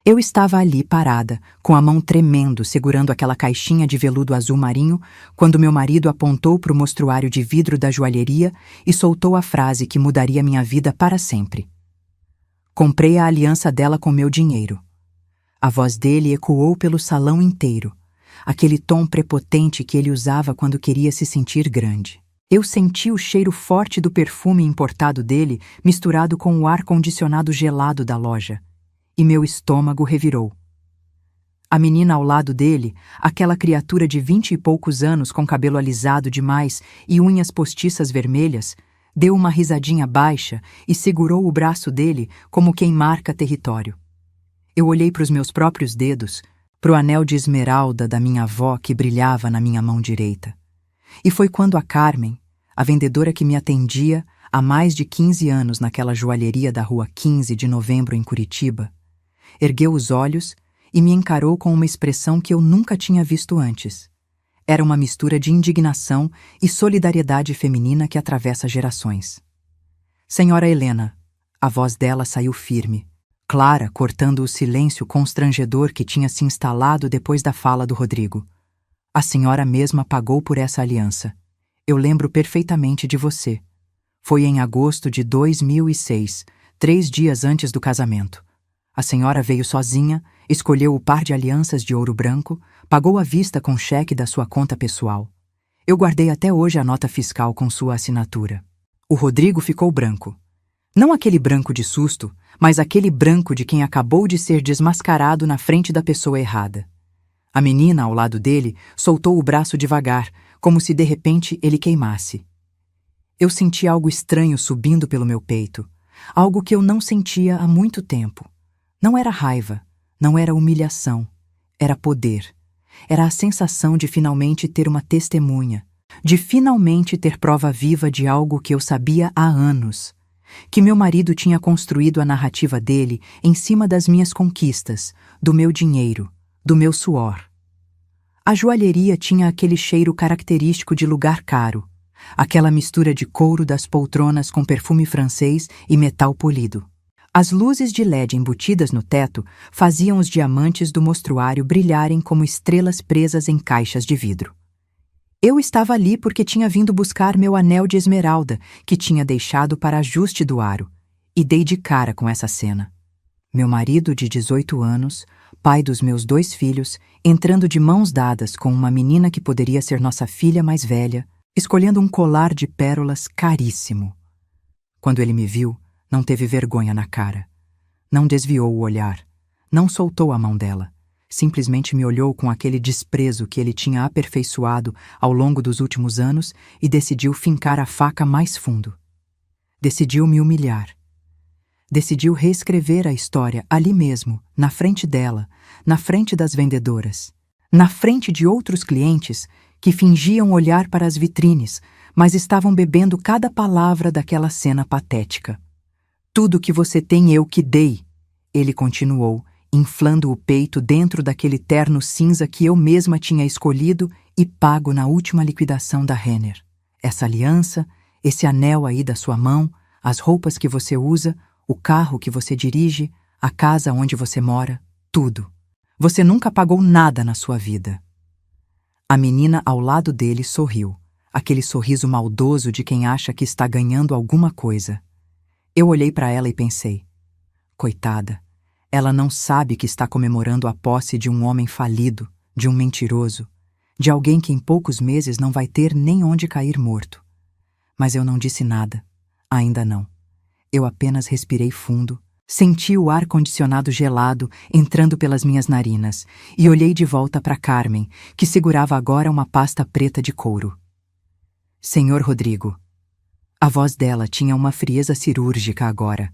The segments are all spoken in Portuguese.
Eu estava ali parada, com a mão tremendo, segurando aquela caixinha de veludo azul marinho, quando meu marido apontou para o mostruário de vidro da joalheria e soltou a frase que mudaria minha vida para sempre. Comprei a aliança dela com meu dinheiro. A voz dele ecoou pelo salão inteiro, aquele tom prepotente que ele usava quando queria se sentir grande. Eu senti o cheiro forte do perfume importado dele misturado com o ar-condicionado gelado da loja. E meu estômago revirou. A menina ao lado dele, aquela criatura de 20 e poucos anos com cabelo alisado demais e unhas postiças vermelhas, deu uma risadinha baixa e segurou o braço dele como quem marca território. Eu olhei para os meus próprios dedos, para o anel de esmeralda da minha avó que brilhava na minha mão direita. E foi quando a Carmen, a vendedora que me atendia há mais de 15 anos naquela joalheria da Rua 15 de Novembro em Curitiba, ergueu os olhos e me encarou com uma expressão que eu nunca tinha visto antes. Era uma mistura de indignação e solidariedade feminina que atravessa gerações. Senhora Helena, a voz dela saiu firme, clara, cortando o silêncio constrangedor que tinha se instalado depois da fala do Rodrigo. A senhora mesma pagou por essa aliança. Eu lembro perfeitamente de você. Foi em agosto de 2006, 3 dias antes do casamento. A senhora veio sozinha, escolheu o par de alianças de ouro branco, pagou à vista com cheque da sua conta pessoal. Eu guardei até hoje a nota fiscal com sua assinatura. O Rodrigo ficou branco. Não aquele branco de susto, mas aquele branco de quem acabou de ser desmascarado na frente da pessoa errada. A menina, ao lado dele, soltou o braço devagar, como se de repente ele queimasse. Eu senti algo estranho subindo pelo meu peito, algo que eu não sentia há muito tempo. Não era raiva, não era humilhação, era poder. Era a sensação de finalmente ter uma testemunha, de finalmente ter prova viva de algo que eu sabia há anos, que meu marido tinha construído a narrativa dele em cima das minhas conquistas, do meu dinheiro, do meu suor. A joalheria tinha aquele cheiro característico de lugar caro, aquela mistura de couro das poltronas com perfume francês e metal polido. As luzes de LED embutidas no teto faziam os diamantes do mostruário brilharem como estrelas presas em caixas de vidro. Eu estava ali porque tinha vindo buscar meu anel de esmeralda, que tinha deixado para ajuste do aro, e dei de cara com essa cena. Meu marido de 18 anos, pai dos meus 2 filhos, entrando de mãos dadas com uma menina que poderia ser nossa filha mais velha, escolhendo um colar de pérolas caríssimo. Quando ele me viu, não teve vergonha na cara. Não desviou o olhar. Não soltou a mão dela. Simplesmente me olhou com aquele desprezo que ele tinha aperfeiçoado ao longo dos últimos anos e decidiu fincar a faca mais fundo. Decidiu me humilhar. Decidiu reescrever a história ali mesmo, na frente dela, na frente das vendedoras, na frente de outros clientes que fingiam olhar para as vitrines, mas estavam bebendo cada palavra daquela cena patética. Tudo que você tem eu que dei, ele continuou, inflando o peito dentro daquele terno cinza que eu mesma tinha escolhido e pago na última liquidação da Renner. Essa aliança, esse anel aí da sua mão, as roupas que você usa, o carro que você dirige, a casa onde você mora, tudo. Você nunca pagou nada na sua vida. A menina ao lado dele sorriu, aquele sorriso maldoso de quem acha que está ganhando alguma coisa. Eu olhei para ela e pensei, coitada, ela não sabe que está comemorando a posse de um homem falido, de um mentiroso, de alguém que em poucos meses não vai ter nem onde cair morto. Mas eu não disse nada, ainda não. Eu apenas respirei fundo, senti o ar-condicionado gelado entrando pelas minhas narinas e olhei de volta para Carmen, que segurava agora uma pasta preta de couro. Senhor Rodrigo. A voz dela tinha uma frieza cirúrgica agora.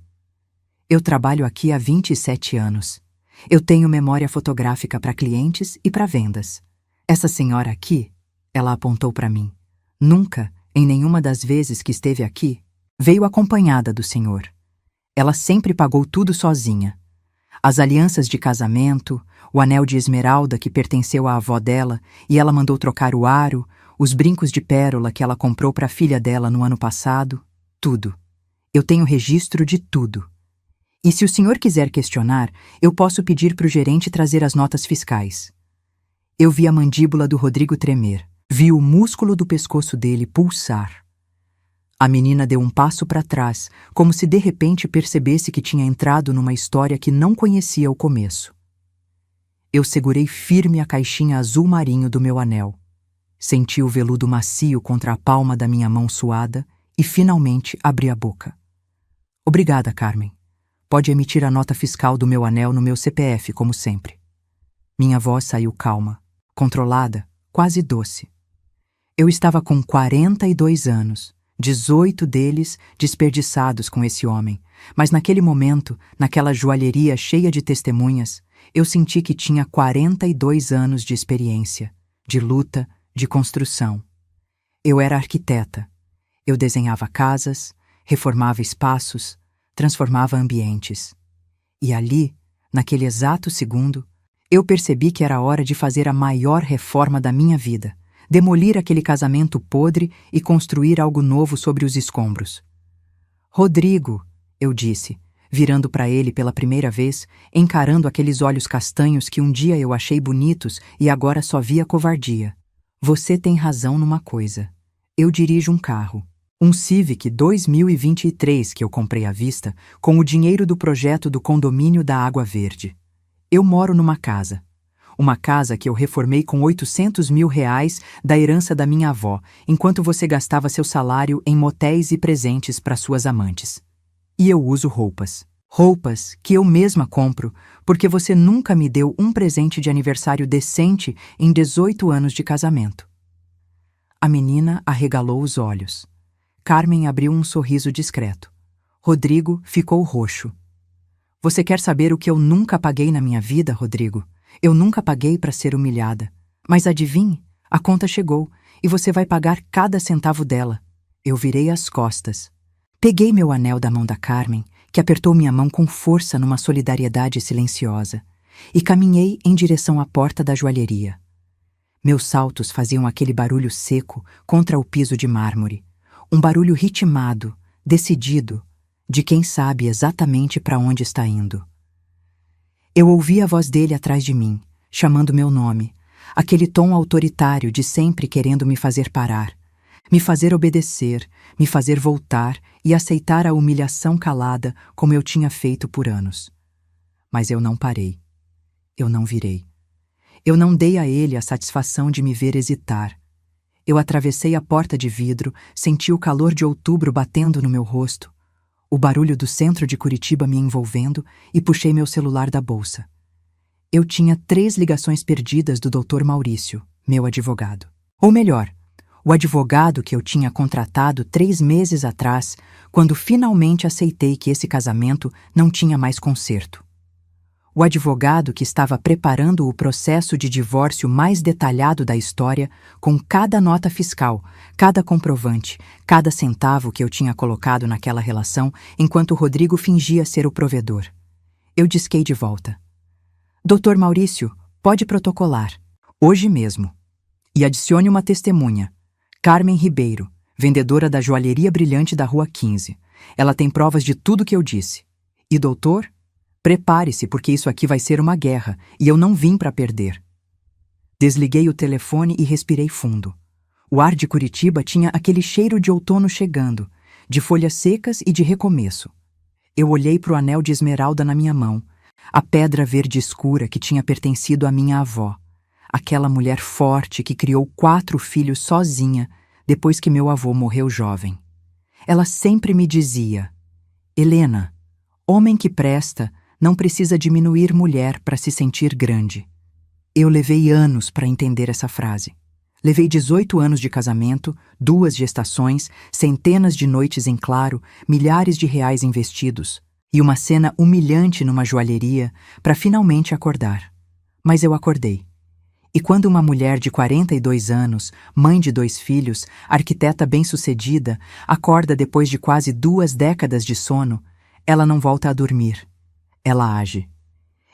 Eu trabalho aqui há 27 anos. Eu tenho memória fotográfica para clientes e para vendas. Essa senhora aqui, ela apontou para mim, nunca, em nenhuma das vezes que esteve aqui, veio acompanhada do senhor. Ela sempre pagou tudo sozinha. As alianças de casamento, o anel de esmeralda que pertenceu à avó dela e ela mandou trocar o aro, os brincos de pérola que ela comprou para a filha dela no ano passado, tudo. Eu tenho registro de tudo. E se o senhor quiser questionar, eu posso pedir para o gerente trazer as notas fiscais. Eu vi a mandíbula do Rodrigo tremer. Vi o músculo do pescoço dele pulsar. A menina deu um passo para trás, como se de repente percebesse que tinha entrado numa história que não conhecia o começo. Eu segurei firme a caixinha azul marinho do meu anel. Senti o veludo macio contra a palma da minha mão suada e finalmente abri a boca. Obrigada, Carmen. Pode emitir a nota fiscal do meu anel no meu CPF, como sempre. Minha voz saiu calma, controlada, quase doce. Eu estava com 42 anos, 18 deles desperdiçados com esse homem, mas naquele momento, naquela joalheria cheia de testemunhas, eu senti que tinha 42 anos de experiência, de luta, de construção. Eu era arquiteta. Eu desenhava casas, reformava espaços, transformava ambientes. E ali, naquele exato segundo, eu percebi que era hora de fazer a maior reforma da minha vida. Demolir aquele casamento podre e construir algo novo sobre os escombros. Rodrigo, eu disse, virando para ele pela primeira vez, encarando aqueles olhos castanhos que um dia eu achei bonitos e agora só via covardia. Você tem razão numa coisa. Eu dirijo um carro. Um Civic 2023 que eu comprei à vista com o dinheiro do projeto do condomínio da Água Verde. Eu moro numa casa. Uma casa que eu reformei com R$800 mil da herança da minha avó, enquanto você gastava seu salário em motéis e presentes para suas amantes. E eu uso roupas. Roupas que eu mesma compro, porque você nunca me deu um presente de aniversário decente em 18 anos de casamento. A menina arregalou os olhos. Carmen abriu um sorriso discreto. Rodrigo ficou roxo. Você quer saber o que eu nunca paguei na minha vida, Rodrigo? Eu nunca paguei para ser humilhada. Mas adivinhe, a conta chegou e você vai pagar cada centavo dela. Eu virei as costas. Peguei meu anel da mão da Carmen, que apertou minha mão com força numa solidariedade silenciosa, e caminhei em direção à porta da joalheria. Meus saltos faziam aquele barulho seco contra o piso de mármore, um barulho ritmado, decidido, de quem sabe exatamente para onde está indo. Eu ouvi a voz dele atrás de mim, chamando meu nome, aquele tom autoritário de sempre querendo me fazer parar, me fazer obedecer, me fazer voltar e aceitar a humilhação calada como eu tinha feito por anos. Mas eu não parei. Eu não virei. Eu não dei a ele a satisfação de me ver hesitar. Eu atravessei a porta de vidro, senti o calor de outubro batendo no meu rosto, o barulho do centro de Curitiba me envolvendo e puxei meu celular da bolsa. Eu tinha 3 ligações perdidas do Dr. Maurício, meu advogado. Ou melhor, o advogado que eu tinha contratado 3 meses atrás, quando finalmente aceitei que esse casamento não tinha mais conserto. O advogado que estava preparando o processo de divórcio mais detalhado da história, com cada nota fiscal, cada comprovante, cada centavo que eu tinha colocado naquela relação, enquanto o Rodrigo fingia ser o provedor. Eu disquei de volta. Dr. Maurício, pode protocolar. Hoje mesmo. E adicione uma testemunha. Carmen Ribeiro, vendedora da joalheria brilhante da Rua 15. Ela tem provas de tudo que eu disse. E doutor? Prepare-se, porque isso aqui vai ser uma guerra, e eu não vim para perder. Desliguei o telefone e respirei fundo. O ar de Curitiba tinha aquele cheiro de outono chegando, de folhas secas e de recomeço. Eu olhei para o anel de esmeralda na minha mão, a pedra verde escura que tinha pertencido à minha avó, aquela mulher forte que criou 4 filhos sozinha depois que meu avô morreu jovem. Ela sempre me dizia: Helena, homem que presta não precisa diminuir mulher para se sentir grande. Eu levei anos para entender essa frase. Levei 18 anos de casamento, 2 gestações, centenas de noites em claro, milhares de reais investidos, e uma cena humilhante numa joalheria para finalmente acordar. Mas eu acordei. E quando uma mulher de 42 anos, mãe de 2 filhos, arquiteta bem-sucedida, acorda depois de quase 2 décadas de sono, ela não volta a dormir. Ela age.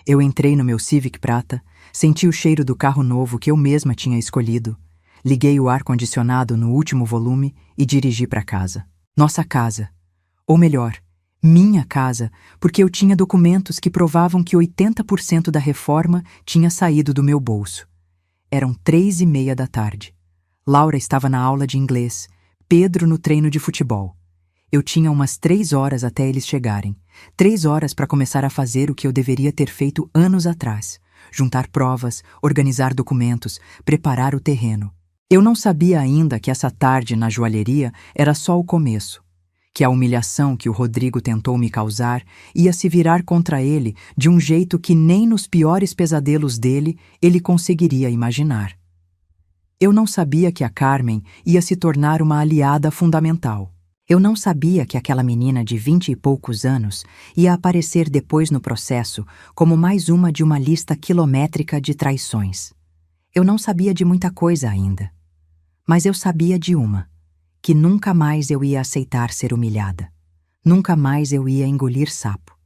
Eu entrei no meu Civic prata, senti o cheiro do carro novo que eu mesma tinha escolhido, liguei o ar-condicionado no último volume e dirigi para casa. Nossa casa. Ou melhor, Minha casa, porque eu tinha documentos que provavam que 80% da reforma tinha saído do meu bolso. Eram 3:30 da tarde. Laura estava na aula de inglês, Pedro no treino de futebol. Eu tinha umas 3 horas até eles chegarem. 3 horas para começar a fazer o que eu deveria ter feito anos atrás: juntar provas, organizar documentos, preparar o terreno. Eu não sabia ainda que essa tarde na joalheria era só o começo, que a humilhação que o Rodrigo tentou me causar ia se virar contra ele de um jeito que nem nos piores pesadelos dele ele conseguiria imaginar. Eu não sabia que a Carmen ia se tornar uma aliada fundamental. Eu não sabia que aquela menina de 20 e poucos anos ia aparecer depois no processo como mais uma de uma lista quilométrica de traições. Eu não sabia de muita coisa ainda. Mas eu sabia de uma: que nunca mais eu ia aceitar ser humilhada. Nunca mais eu ia engolir sapo.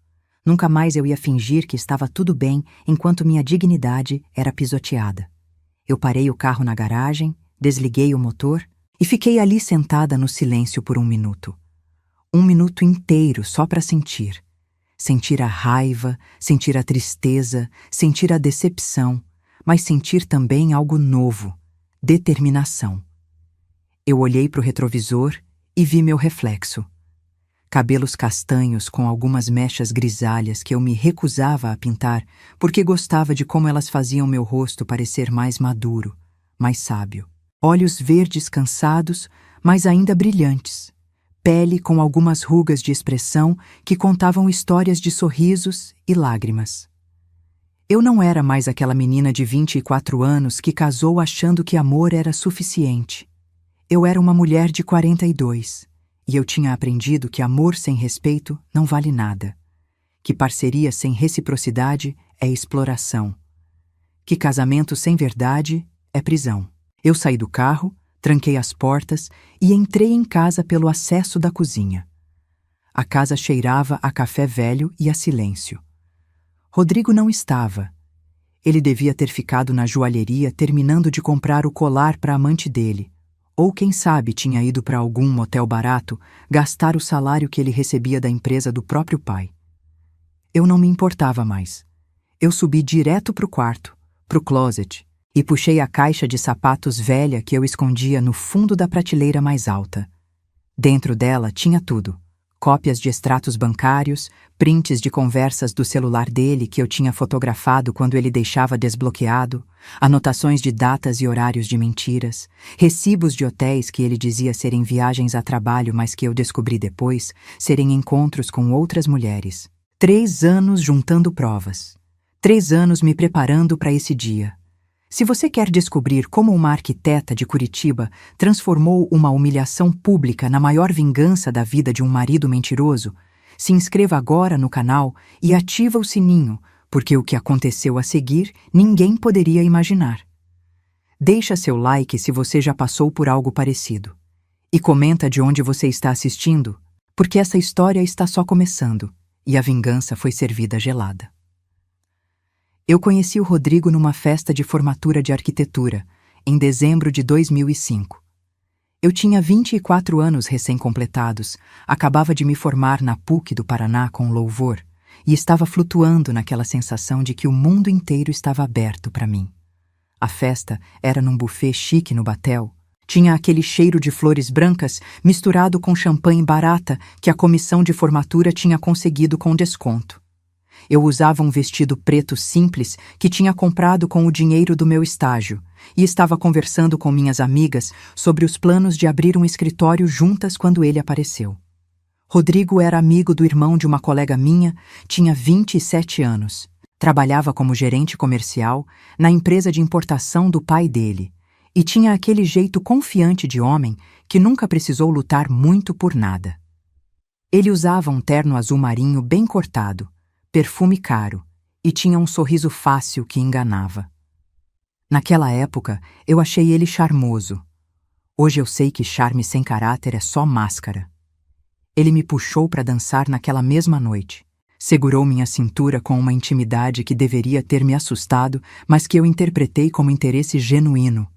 Nunca mais eu ia fingir que estava tudo bem enquanto minha dignidade era pisoteada. Eu parei o carro na garagem, desliguei o motor e fiquei ali sentada no silêncio por 1 minuto. 1 minuto inteiro só para sentir. Sentir a raiva, sentir a tristeza, sentir a decepção, mas sentir também algo novo: determinação. Eu olhei para o retrovisor e vi meu reflexo. Cabelos castanhos com algumas mechas grisalhas que eu me recusava a pintar porque gostava de como elas faziam meu rosto parecer mais maduro, mais sábio. Olhos verdes cansados, mas ainda brilhantes. Pele com algumas rugas de expressão que contavam histórias de sorrisos e lágrimas. Eu não era mais aquela menina de 24 anos que casou achando que amor era suficiente. Eu era uma mulher de 42, e eu tinha aprendido que amor sem respeito não vale nada, que parceria sem reciprocidade é exploração, que casamento sem verdade é prisão. Eu saí do carro, tranquei as portas e entrei em casa pelo acesso da cozinha. A casa cheirava a café velho e a silêncio. Rodrigo não estava. Ele devia ter ficado na joalheria terminando de comprar o colar para a amante dele. Ou quem sabe tinha ido para algum motel barato gastar o salário que ele recebia da empresa do próprio pai. Eu não me importava mais. Eu subi direto para o quarto, para o closet, e puxei a caixa de sapatos velha que eu escondia no fundo da prateleira mais alta. Dentro dela tinha tudo: cópias de extratos bancários, prints de conversas do celular dele que eu tinha fotografado quando ele deixava desbloqueado, anotações de datas e horários de mentiras, recibos de hotéis que ele dizia serem viagens a trabalho, mas que eu descobri depois serem encontros com outras mulheres. 3 anos juntando provas. 3 anos me preparando para esse dia. Se você quer descobrir como uma arquiteta de Curitiba transformou uma humilhação pública na maior vingança da vida de um marido mentiroso, se inscreva agora no canal e ativa o sininho, porque o que aconteceu a seguir ninguém poderia imaginar. Deixa seu like se você já passou por algo parecido. E comenta de onde você está assistindo, porque essa história está só começando e a vingança foi servida gelada. Eu conheci o Rodrigo numa festa de formatura de arquitetura, em dezembro de 2005. Eu tinha 24 anos recém-completados, acabava de me formar na PUC do Paraná com louvor, e estava flutuando naquela sensação de que o mundo inteiro estava aberto para mim. A festa era num buffet chique no Batel. Tinha aquele cheiro de flores brancas misturado com champanhe barata que a comissão de formatura tinha conseguido com desconto. Eu usava um vestido preto simples que tinha comprado com o dinheiro do meu estágio e estava conversando com minhas amigas sobre os planos de abrir um escritório juntas quando ele apareceu. Rodrigo era amigo do irmão de uma colega minha, tinha 27 anos. Trabalhava como gerente comercial na empresa de importação do pai dele e tinha aquele jeito confiante de homem que nunca precisou lutar muito por nada. Ele usava um terno azul marinho bem cortado, perfume caro, e tinha um sorriso fácil que enganava. Naquela época, eu achei ele charmoso. Hoje eu sei que charme sem caráter é só máscara. Ele me puxou para dançar naquela mesma noite. Segurou minha cintura com uma intimidade que deveria ter me assustado, mas que eu interpretei como interesse genuíno,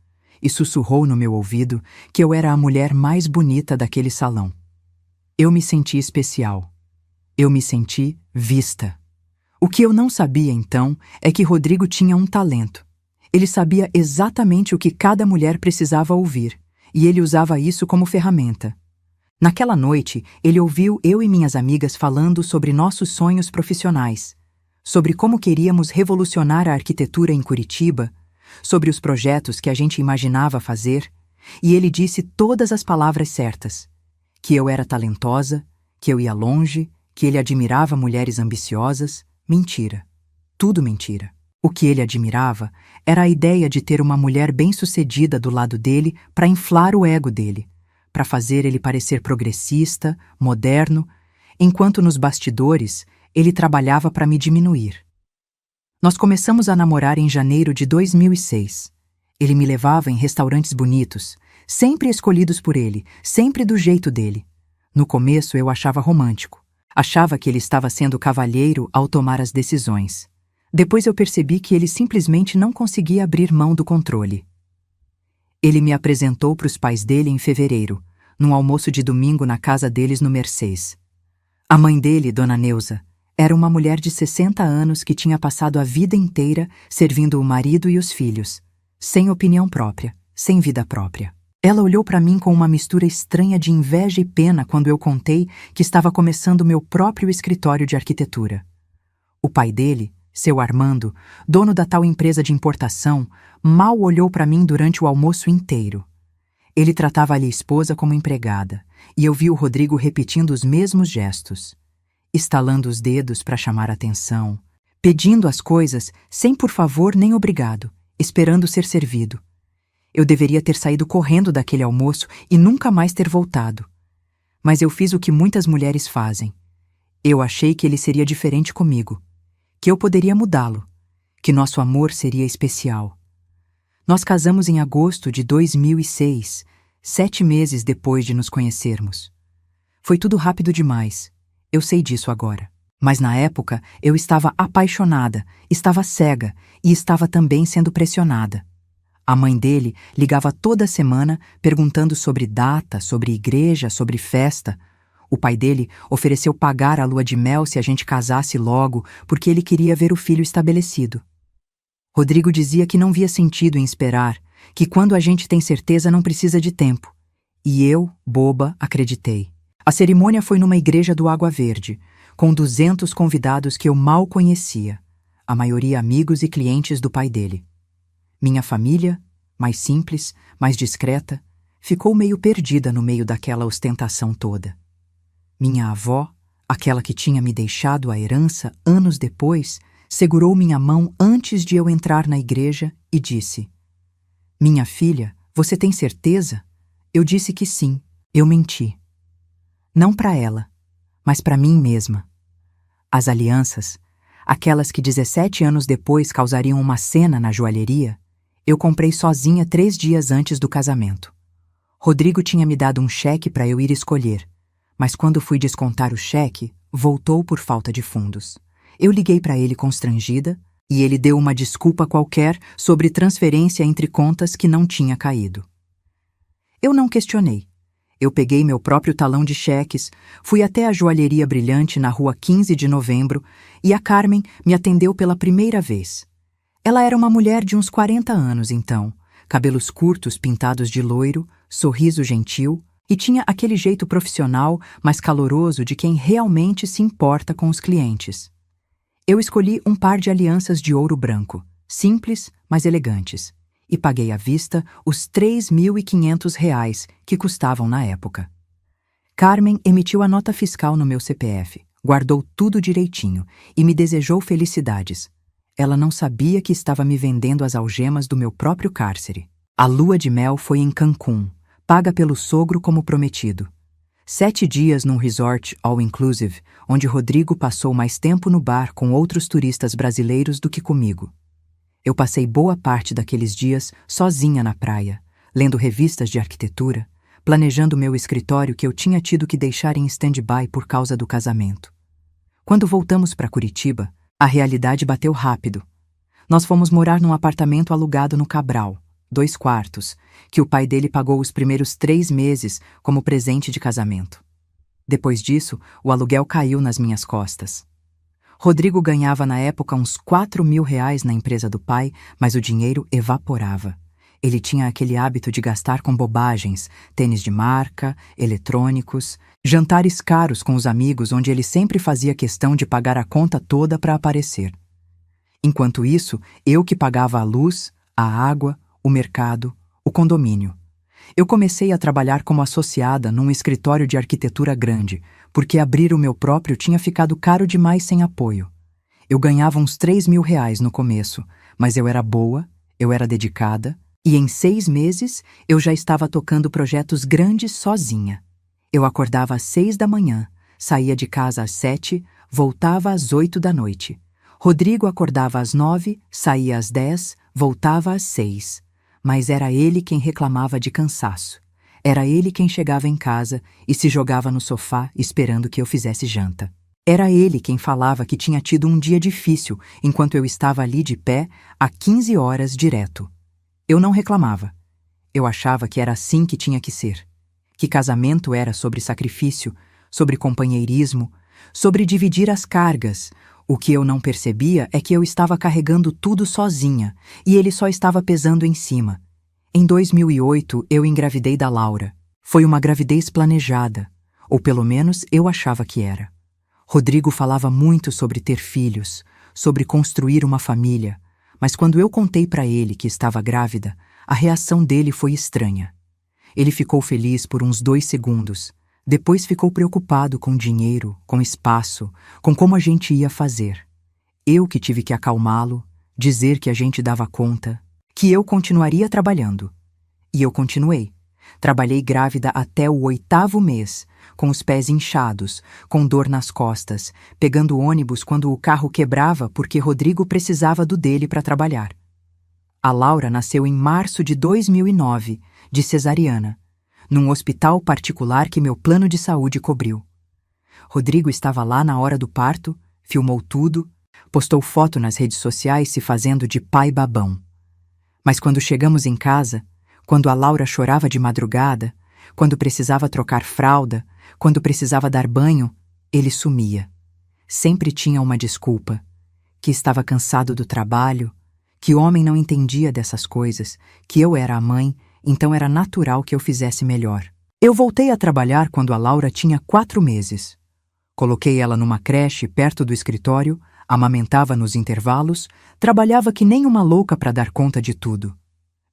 e sussurrou no meu ouvido que eu era a mulher mais bonita daquele salão. Eu me senti especial. Eu me senti vista. O que eu não sabia então é que Rodrigo tinha um talento. Ele sabia exatamente o que cada mulher precisava ouvir, e ele usava isso como ferramenta. Naquela noite, ele ouviu eu e minhas amigas falando sobre nossos sonhos profissionais, sobre como queríamos revolucionar a arquitetura em Curitiba, sobre os projetos que a gente imaginava fazer, e ele disse todas as palavras certas: que eu era talentosa, que eu ia longe, que ele admirava mulheres ambiciosas. Mentira. Tudo mentira. O que ele admirava era a ideia de ter uma mulher bem-sucedida do lado dele para inflar o ego dele, para fazer ele parecer progressista, moderno, enquanto nos bastidores ele trabalhava para me diminuir. Nós começamos a namorar em janeiro de 2006. Ele me levava em restaurantes bonitos, sempre escolhidos por ele, sempre do jeito dele. No começo eu achava romântico. Achava que ele estava sendo cavalheiro ao tomar as decisões. Depois eu percebi que ele simplesmente não conseguia abrir mão do controle. Ele me apresentou para os pais dele em fevereiro, num almoço de domingo na casa deles no Mercês. A mãe dele, Dona Neuza, era uma mulher de 60 anos que tinha passado a vida inteira servindo o marido e os filhos, sem opinião própria, sem vida própria. Ela olhou para mim com uma mistura estranha de inveja e pena quando eu contei que estava começando meu próprio escritório de arquitetura. O pai dele, seu Armando, dono da tal empresa de importação, mal olhou para mim durante o almoço inteiro. Ele tratava a esposa como empregada, e eu vi o Rodrigo repetindo os mesmos gestos, estalando os dedos para chamar atenção, pedindo as coisas sem por favor nem obrigado, esperando ser servido. Eu deveria ter saído correndo daquele almoço e nunca mais ter voltado. Mas eu fiz o que muitas mulheres fazem. Eu achei que ele seria diferente comigo, que eu poderia mudá-lo, que nosso amor seria especial. Nós casamos em agosto de 2006, 7 meses depois de nos conhecermos. Foi tudo rápido demais, eu sei disso agora. Mas na época eu estava apaixonada, estava cega e estava também sendo pressionada. A mãe dele ligava toda semana perguntando sobre data, sobre igreja, sobre festa. O pai dele ofereceu pagar a lua de mel se a gente casasse logo, porque ele queria ver o filho estabelecido. Rodrigo dizia que não via sentido em esperar, que quando a gente tem certeza não precisa de tempo. E eu, boba, acreditei. A cerimônia foi numa igreja do Água Verde, com 200 convidados que eu mal conhecia, a maioria amigos e clientes do pai dele. Minha família, mais simples, mais discreta, ficou meio perdida no meio daquela ostentação toda. Minha avó, aquela que tinha me deixado a herança anos depois, segurou minha mão antes de eu entrar na igreja e disse: "Minha filha, você tem certeza?" Eu disse que sim, eu menti. Não para ela, mas para mim mesma. As alianças, aquelas que 17 anos depois causariam uma cena na joalheria, eu comprei sozinha 3 dias antes do casamento. Rodrigo tinha me dado um cheque para eu ir escolher, mas quando fui descontar o cheque, voltou por falta de fundos. Eu liguei para ele constrangida e ele deu uma desculpa qualquer sobre transferência entre contas que não tinha caído. Eu não questionei. Eu peguei meu próprio talão de cheques, fui até a joalheria Brilhante na rua 15 de novembro e a Carmen me atendeu pela primeira vez. Ela era uma mulher de uns 40 anos, então, cabelos curtos pintados de loiro, sorriso gentil, e tinha aquele jeito profissional, mas caloroso de quem realmente se importa com os clientes. Eu escolhi um par de alianças de ouro branco, simples, mas elegantes, e paguei à vista os R$ 3.500 que custavam na época. Carmen emitiu a nota fiscal no meu CPF, guardou tudo direitinho e me desejou felicidades. Ela não sabia que estava me vendendo as algemas do meu próprio cárcere. A lua de mel foi em Cancún, paga pelo sogro como prometido. 7 dias num resort all-inclusive, onde Rodrigo passou mais tempo no bar com outros turistas brasileiros do que comigo. Eu passei boa parte daqueles dias sozinha na praia, lendo revistas de arquitetura, planejando meu escritório que eu tinha tido que deixar em stand-by por causa do casamento. Quando voltamos para Curitiba, a realidade bateu rápido. Nós fomos morar num apartamento alugado no Cabral, 2 quartos, que o pai dele pagou os primeiros 3 meses como presente de casamento. Depois disso, o aluguel caiu nas minhas costas. Rodrigo ganhava na época uns R$ 4.000 na empresa do pai, mas o dinheiro evaporava. Ele tinha aquele hábito de gastar com bobagens, tênis de marca, eletrônicos, jantares caros com os amigos onde ele sempre fazia questão de pagar a conta toda para aparecer. Enquanto isso, eu que pagava a luz, a água, o mercado, o condomínio. Eu comecei a trabalhar como associada num escritório de arquitetura grande, porque abrir o meu próprio tinha ficado caro demais sem apoio. Eu ganhava uns R$ 3.000 no começo, mas eu era boa, eu era dedicada, e em 6 meses eu já estava tocando projetos grandes sozinha. Eu acordava às 6 da manhã, saía de casa às 7, voltava às 8 da noite. Rodrigo acordava às 9, saía às 10, voltava às 6. Mas era ele quem reclamava de cansaço. Era ele quem chegava em casa e se jogava no sofá esperando que eu fizesse janta. Era ele quem falava que tinha tido um dia difícil enquanto eu estava ali de pé há 15 horas direto. Eu não reclamava. Eu achava que era assim que tinha que ser. Que casamento era sobre sacrifício, sobre companheirismo, sobre dividir as cargas. O que eu não percebia é que eu estava carregando tudo sozinha e ele só estava pesando em cima. Em 2008, eu engravidei da Laura. Foi uma gravidez planejada, ou pelo menos eu achava que era. Rodrigo falava muito sobre ter filhos, sobre construir uma família, mas quando eu contei para ele que estava grávida, a reação dele foi estranha. Ele ficou feliz por uns 2 segundos. Depois ficou preocupado com dinheiro, com espaço, com como a gente ia fazer. Eu que tive que acalmá-lo, dizer que a gente dava conta, que eu continuaria trabalhando. E eu continuei. Trabalhei grávida até o 8º mês, com os pés inchados, com dor nas costas, pegando ônibus quando o carro quebrava porque Rodrigo precisava do dele para trabalhar. A Laura nasceu em março de 2009, de cesariana, num hospital particular que meu plano de saúde cobriu. Rodrigo estava lá na hora do parto, filmou tudo, postou foto nas redes sociais se fazendo de pai babão. Mas quando chegamos em casa, quando a Laura chorava de madrugada, quando precisava trocar fralda, quando precisava dar banho, ele sumia. Sempre tinha uma desculpa, que estava cansado do trabalho, que homem não entendia dessas coisas, que eu era a mãe, então era natural que eu fizesse melhor. Eu voltei a trabalhar quando a Laura tinha 4 meses. Coloquei ela numa creche perto do escritório, amamentava nos intervalos, trabalhava que nem uma louca para dar conta de tudo.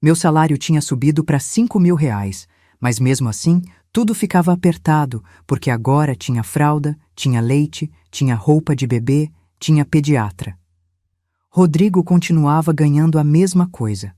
Meu salário tinha subido para R$ 5.000, mas mesmo assim, tudo ficava apertado, porque agora tinha fralda, tinha leite, tinha roupa de bebê, tinha pediatra. Rodrigo continuava ganhando a mesma coisa.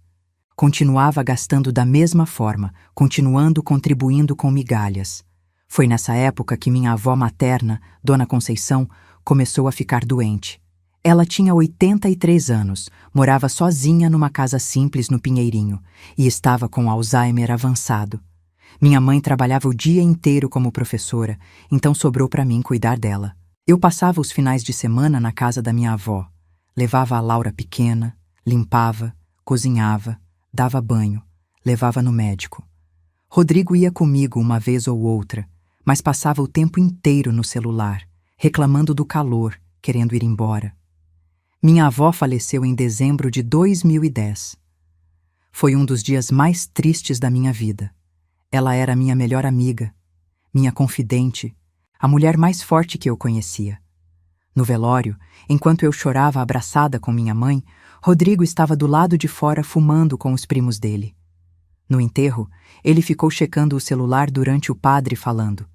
Continuava gastando da mesma forma, continuando contribuindo com migalhas. Foi nessa época que minha avó materna, Dona Conceição, começou a ficar doente. Ela tinha 83 anos, morava sozinha numa casa simples no Pinheirinho e estava com Alzheimer avançado. Minha mãe trabalhava o dia inteiro como professora, então sobrou para mim cuidar dela. Eu passava os finais de semana na casa da minha avó. Levava a Laura pequena, limpava, cozinhava, dava banho, levava no médico. Rodrigo ia comigo uma vez ou outra, mas passava o tempo inteiro no celular, reclamando do calor, querendo ir embora. Minha avó faleceu em dezembro de 2010. Foi um dos dias mais tristes da minha vida. Ela era minha melhor amiga, minha confidente, a mulher mais forte que eu conhecia. No velório, enquanto eu chorava abraçada com minha mãe, Rodrigo estava do lado de fora fumando com os primos dele. No enterro, ele ficou checando o celular durante o padre falando.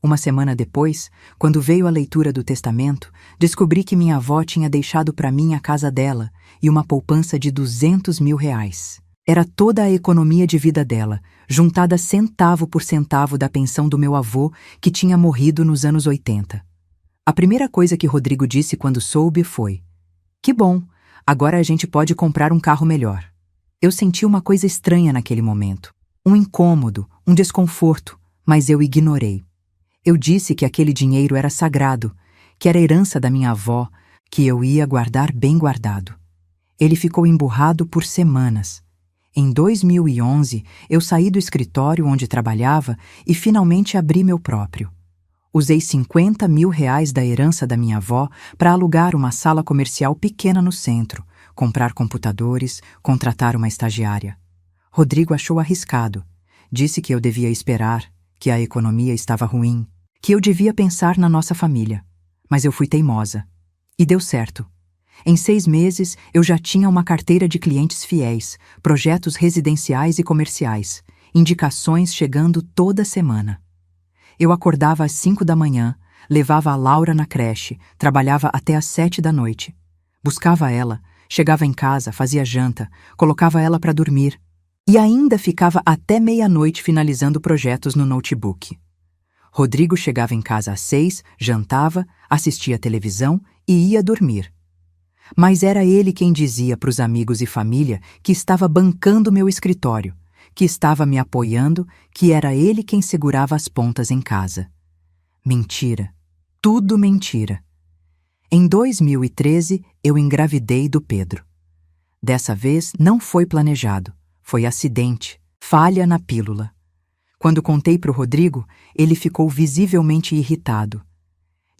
Uma semana depois, quando veio a leitura do testamento, descobri que minha avó tinha deixado para mim a casa dela e uma poupança de R$ 200.000. Era toda a economia de vida dela, juntada centavo por centavo da pensão do meu avô, que tinha morrido nos anos 80. A primeira coisa que Rodrigo disse quando soube foi: "Que bom, agora a gente pode comprar um carro melhor." Eu senti uma coisa estranha naquele momento. Um incômodo, um desconforto, mas eu ignorei. Eu disse que aquele dinheiro era sagrado, que era herança da minha avó, que eu ia guardar bem guardado. Ele ficou emburrado por semanas. Em 2011, eu saí do escritório onde trabalhava e finalmente abri meu próprio. Usei 50 mil reais da herança da minha avó para alugar uma sala comercial pequena no centro, comprar computadores, contratar uma estagiária. Rodrigo achou arriscado. Disse que eu devia esperar, que a economia estava ruim, que eu devia pensar na nossa família. Mas eu fui teimosa. E deu certo. Em 6 meses, eu já tinha uma carteira de clientes fiéis, projetos residenciais e comerciais, indicações chegando toda semana. Eu acordava às 5 da manhã, levava a Laura na creche, trabalhava até às 7 da noite. Buscava ela, chegava em casa, fazia janta, colocava ela para dormir e ainda ficava até meia-noite finalizando projetos no notebook. Rodrigo chegava em casa às 6, jantava, assistia televisão e ia dormir. Mas era ele quem dizia para os amigos e família que estava bancando meu escritório, que estava me apoiando, que era ele quem segurava as pontas em casa. Mentira. Tudo mentira. Em 2013, eu engravidei do Pedro. Dessa vez, não foi planejado. Foi acidente, falha na pílula. Quando contei para o Rodrigo, ele ficou visivelmente irritado.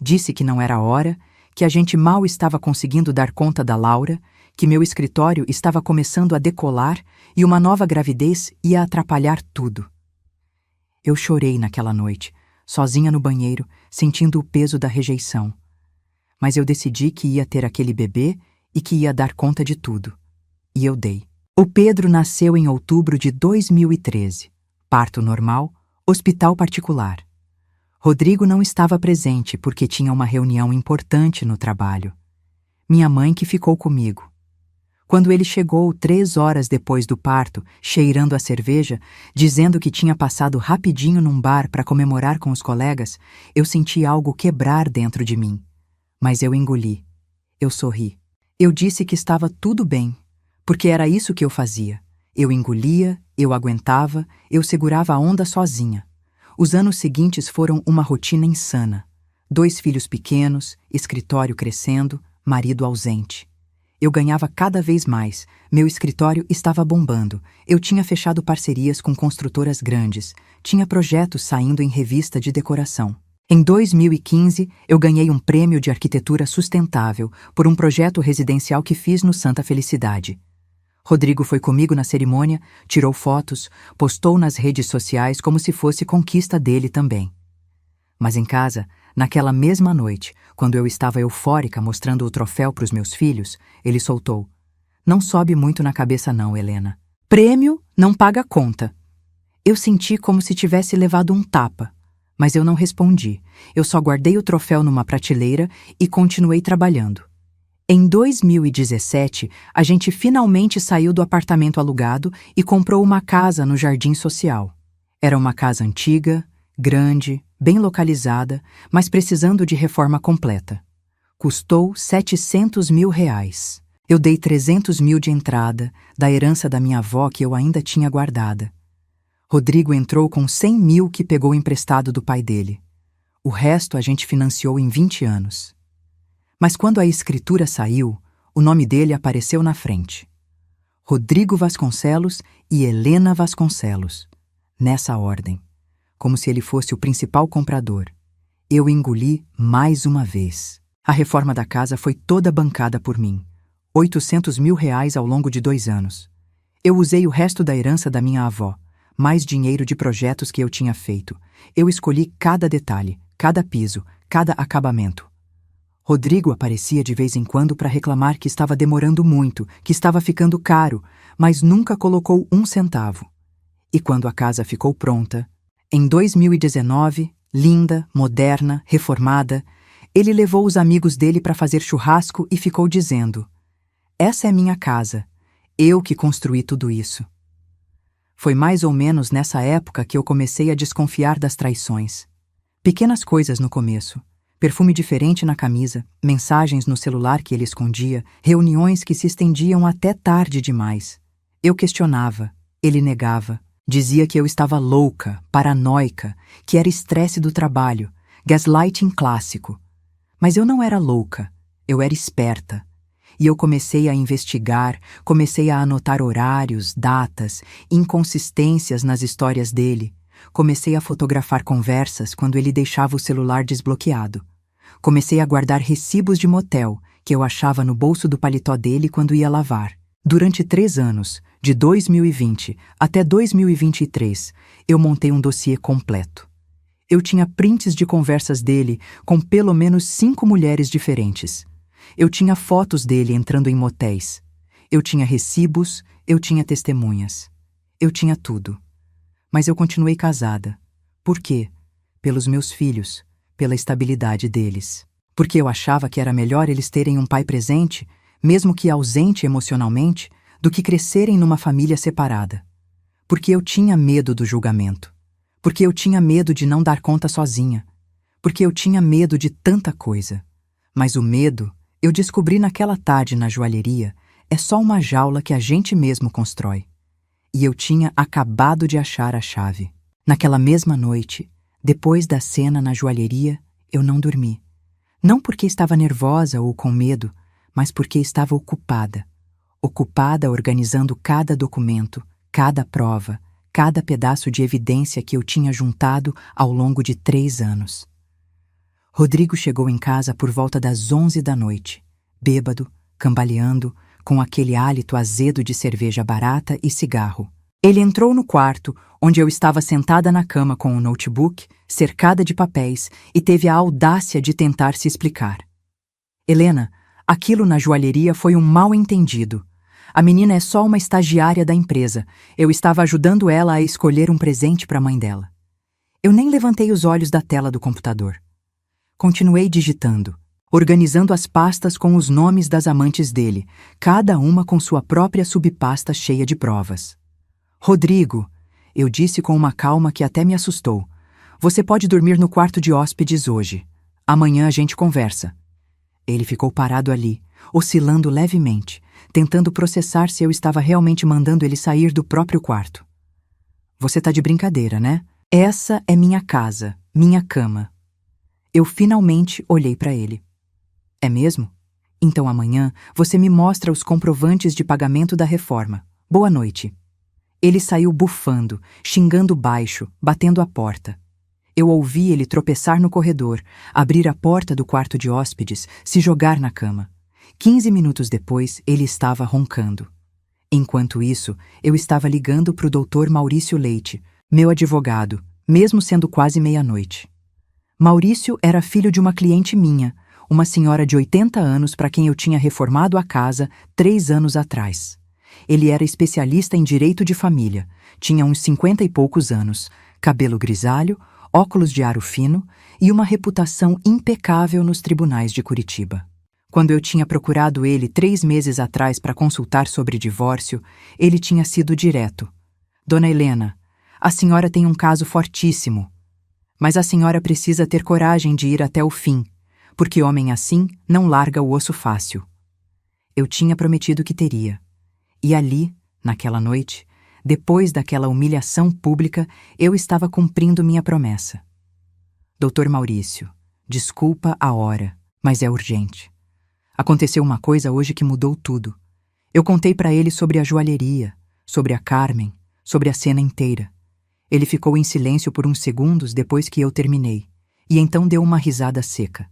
Disse que não era hora, que a gente mal estava conseguindo dar conta da Laura, que meu escritório estava começando a decolar e uma nova gravidez ia atrapalhar tudo. Eu chorei naquela noite, sozinha no banheiro, sentindo o peso da rejeição. Mas eu decidi que ia ter aquele bebê e que ia dar conta de tudo. E eu dei. O Pedro nasceu em outubro de 2013. Parto normal, hospital particular. Rodrigo não estava presente porque tinha uma reunião importante no trabalho. Minha mãe que ficou comigo. Quando ele chegou 3 horas depois do parto, cheirando a cerveja, dizendo que tinha passado rapidinho num bar para comemorar com os colegas, eu senti algo quebrar dentro de mim. Mas eu engoli. Eu sorri. Eu disse que estava tudo bem, porque era isso que eu fazia. Eu engolia, eu aguentava, eu segurava a onda sozinha. Os anos seguintes foram uma rotina insana. 2 filhos pequenos, escritório crescendo, marido ausente. Eu ganhava cada vez mais, meu escritório estava bombando, eu tinha fechado parcerias com construtoras grandes, tinha projetos saindo em revista de decoração. Em 2015, eu ganhei um prêmio de arquitetura sustentável por um projeto residencial que fiz no Santa Felicidade. Rodrigo foi comigo na cerimônia, tirou fotos, postou nas redes sociais como se fosse conquista dele também. Mas em casa, naquela mesma noite, quando eu estava eufórica mostrando o troféu para os meus filhos, ele soltou: "Não sobe muito na cabeça não, Helena. Prêmio não paga conta." Eu senti como se tivesse levado um tapa, mas eu não respondi. Eu só guardei o troféu numa prateleira e continuei trabalhando. Em 2017, a gente finalmente saiu do apartamento alugado e comprou uma casa no Jardim Social. Era uma casa antiga, grande, bem localizada, mas precisando de reforma completa. Custou 700 mil reais. Eu dei 300 mil de entrada, da herança da minha avó que eu ainda tinha guardada. Rodrigo entrou com 100 mil que pegou emprestado do pai dele. O resto a gente financiou em 20 anos. Mas quando a escritura saiu, o nome dele apareceu na frente. Rodrigo Vasconcelos e Helena Vasconcelos. Nessa ordem. Como se ele fosse o principal comprador. Eu engoli mais uma vez. A reforma da casa foi toda bancada por mim. 800 mil reais ao longo de 2 anos. Eu usei o resto da herança da minha avó. Mais dinheiro de projetos que eu tinha feito. Eu escolhi cada detalhe, cada piso, cada acabamento. Rodrigo aparecia de vez em quando para reclamar que estava demorando muito, que estava ficando caro, mas nunca colocou 1 centavo. E quando a casa ficou pronta, em 2019, linda, moderna, reformada, ele levou os amigos dele para fazer churrasco e ficou dizendo: "Essa é minha casa, eu que construí tudo isso." Foi mais ou menos nessa época que eu comecei a desconfiar das traições. Pequenas coisas no começo. Perfume diferente na camisa, mensagens no celular que ele escondia, reuniões que se estendiam até tarde demais. Eu questionava, ele negava, dizia que eu estava louca, paranoica, que era estresse do trabalho, gaslighting clássico. Mas eu não era louca, eu era esperta. E eu comecei a investigar, comecei a anotar horários, datas, inconsistências nas histórias dele. Comecei a fotografar conversas quando ele deixava o celular desbloqueado. Comecei a guardar recibos de motel que eu achava no bolso do paletó dele quando ia lavar. Durante 3 anos, de 2020 até 2023, eu montei um dossiê completo. Eu tinha prints de conversas dele com pelo menos 5 mulheres diferentes. Eu tinha fotos dele entrando em motéis. Eu tinha recibos, eu tinha testemunhas. Eu tinha tudo. Mas eu continuei casada. Por quê? Pelos meus filhos, pela estabilidade deles. Porque eu achava que era melhor eles terem um pai presente, mesmo que ausente emocionalmente, do que crescerem numa família separada. Porque eu tinha medo do julgamento. Porque eu tinha medo de não dar conta sozinha. Porque eu tinha medo de tanta coisa. Mas o medo, eu descobri naquela tarde na joalheria, é só uma jaula que a gente mesmo constrói. E eu tinha acabado de achar a chave. Naquela mesma noite, depois da cena na joalheria, eu não dormi. Não porque estava nervosa ou com medo, mas porque estava ocupada. Ocupada organizando cada documento, cada prova, cada pedaço de evidência que eu tinha juntado ao longo de 3 anos. Rodrigo chegou em casa por volta das 11 da noite, bêbado, cambaleando, com aquele hálito azedo de cerveja barata e cigarro. Ele entrou no quarto, onde eu estava sentada na cama com o notebook, cercada de papéis, e teve a audácia de tentar se explicar. Helena, aquilo na joalheria foi um mal-entendido. A menina é só uma estagiária da empresa. Eu estava ajudando ela a escolher um presente para a mãe dela. Eu nem levantei os olhos da tela do computador. Continuei digitando, organizando as pastas com os nomes das amantes dele, cada uma com sua própria subpasta cheia de provas. Rodrigo, eu disse com uma calma que até me assustou, você pode dormir no quarto de hóspedes hoje. Amanhã a gente conversa. Ele ficou parado ali, oscilando levemente, tentando processar se eu estava realmente mandando ele sair do próprio quarto. Você tá de brincadeira, né? Essa é minha casa, minha cama. Eu finalmente olhei para ele. É mesmo? Então amanhã você me mostra os comprovantes de pagamento da reforma. Boa noite. Ele saiu bufando, xingando baixo, batendo a porta. Eu ouvi ele tropeçar no corredor, abrir a porta do quarto de hóspedes, se jogar na cama. 15 minutos depois, ele estava roncando. Enquanto isso, eu estava ligando para o Dr. Maurício Leite, meu advogado, mesmo sendo quase meia-noite. Maurício era filho de uma cliente minha, uma senhora de 80 anos para quem eu tinha reformado a casa 3 anos atrás. Ele era especialista em direito de família, tinha uns 50 e poucos anos, cabelo grisalho, óculos de aro fino e uma reputação impecável nos tribunais de Curitiba. Quando eu tinha procurado ele 3 meses atrás para consultar sobre divórcio, ele tinha sido direto. Dona Helena, a senhora tem um caso fortíssimo, mas a senhora precisa ter coragem de ir até o fim, porque homem assim não larga o osso fácil. Eu tinha prometido que teria. E ali, naquela noite, depois daquela humilhação pública, eu estava cumprindo minha promessa. Doutor Maurício, desculpa a hora, mas é urgente. Aconteceu uma coisa hoje que mudou tudo. Eu contei para ele sobre a joalheria, sobre a Carmen, sobre a cena inteira. Ele ficou em silêncio por uns segundos depois que eu terminei, e então deu uma risada seca.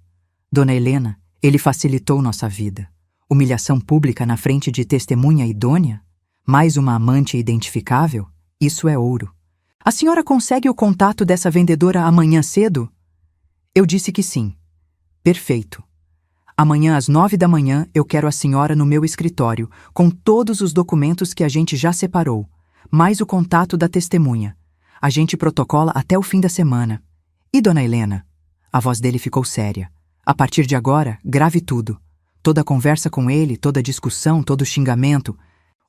Dona Helena, ele facilitou nossa vida. Humilhação pública na frente de testemunha idônea? Mais uma amante identificável? Isso é ouro. A senhora consegue o contato dessa vendedora amanhã cedo? Eu disse que sim. Perfeito. Amanhã às 9 da manhã eu quero a senhora no meu escritório, com todos os documentos que a gente já separou, mais o contato da testemunha. A gente protocola até o fim da semana. E Dona Helena? A voz dele ficou séria. A partir de agora, grave tudo. Toda conversa com ele, toda discussão, todo xingamento.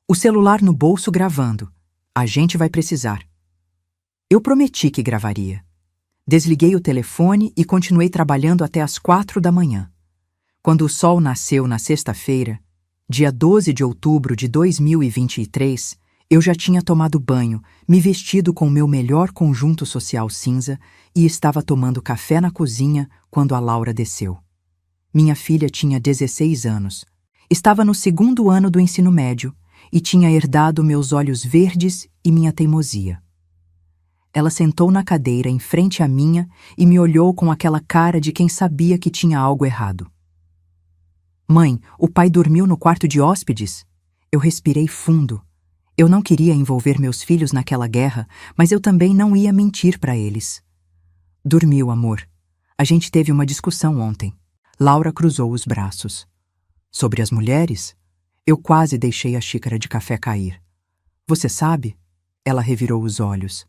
O celular no bolso gravando. A gente vai precisar. Eu prometi que gravaria. Desliguei o telefone e continuei trabalhando até às 4 da manhã. Quando o sol nasceu na sexta-feira, dia 12 de outubro de 2023, eu já tinha tomado banho, me vestido com o meu melhor conjunto social cinza e estava tomando café na cozinha quando a Laura desceu. Minha filha tinha 16 anos. Estava no 2º ano do ensino médio e tinha herdado meus olhos verdes e minha teimosia. Ela sentou na cadeira em frente à minha e me olhou com aquela cara de quem sabia que tinha algo errado. Mãe, o pai dormiu no quarto de hóspedes? Eu respirei fundo. Eu não queria envolver meus filhos naquela guerra, mas eu também não ia mentir para eles. Dormiu, amor. A gente teve uma discussão ontem. Laura cruzou os braços. Sobre as mulheres? Eu quase deixei a xícara de café cair. Você sabe? Ela revirou os olhos.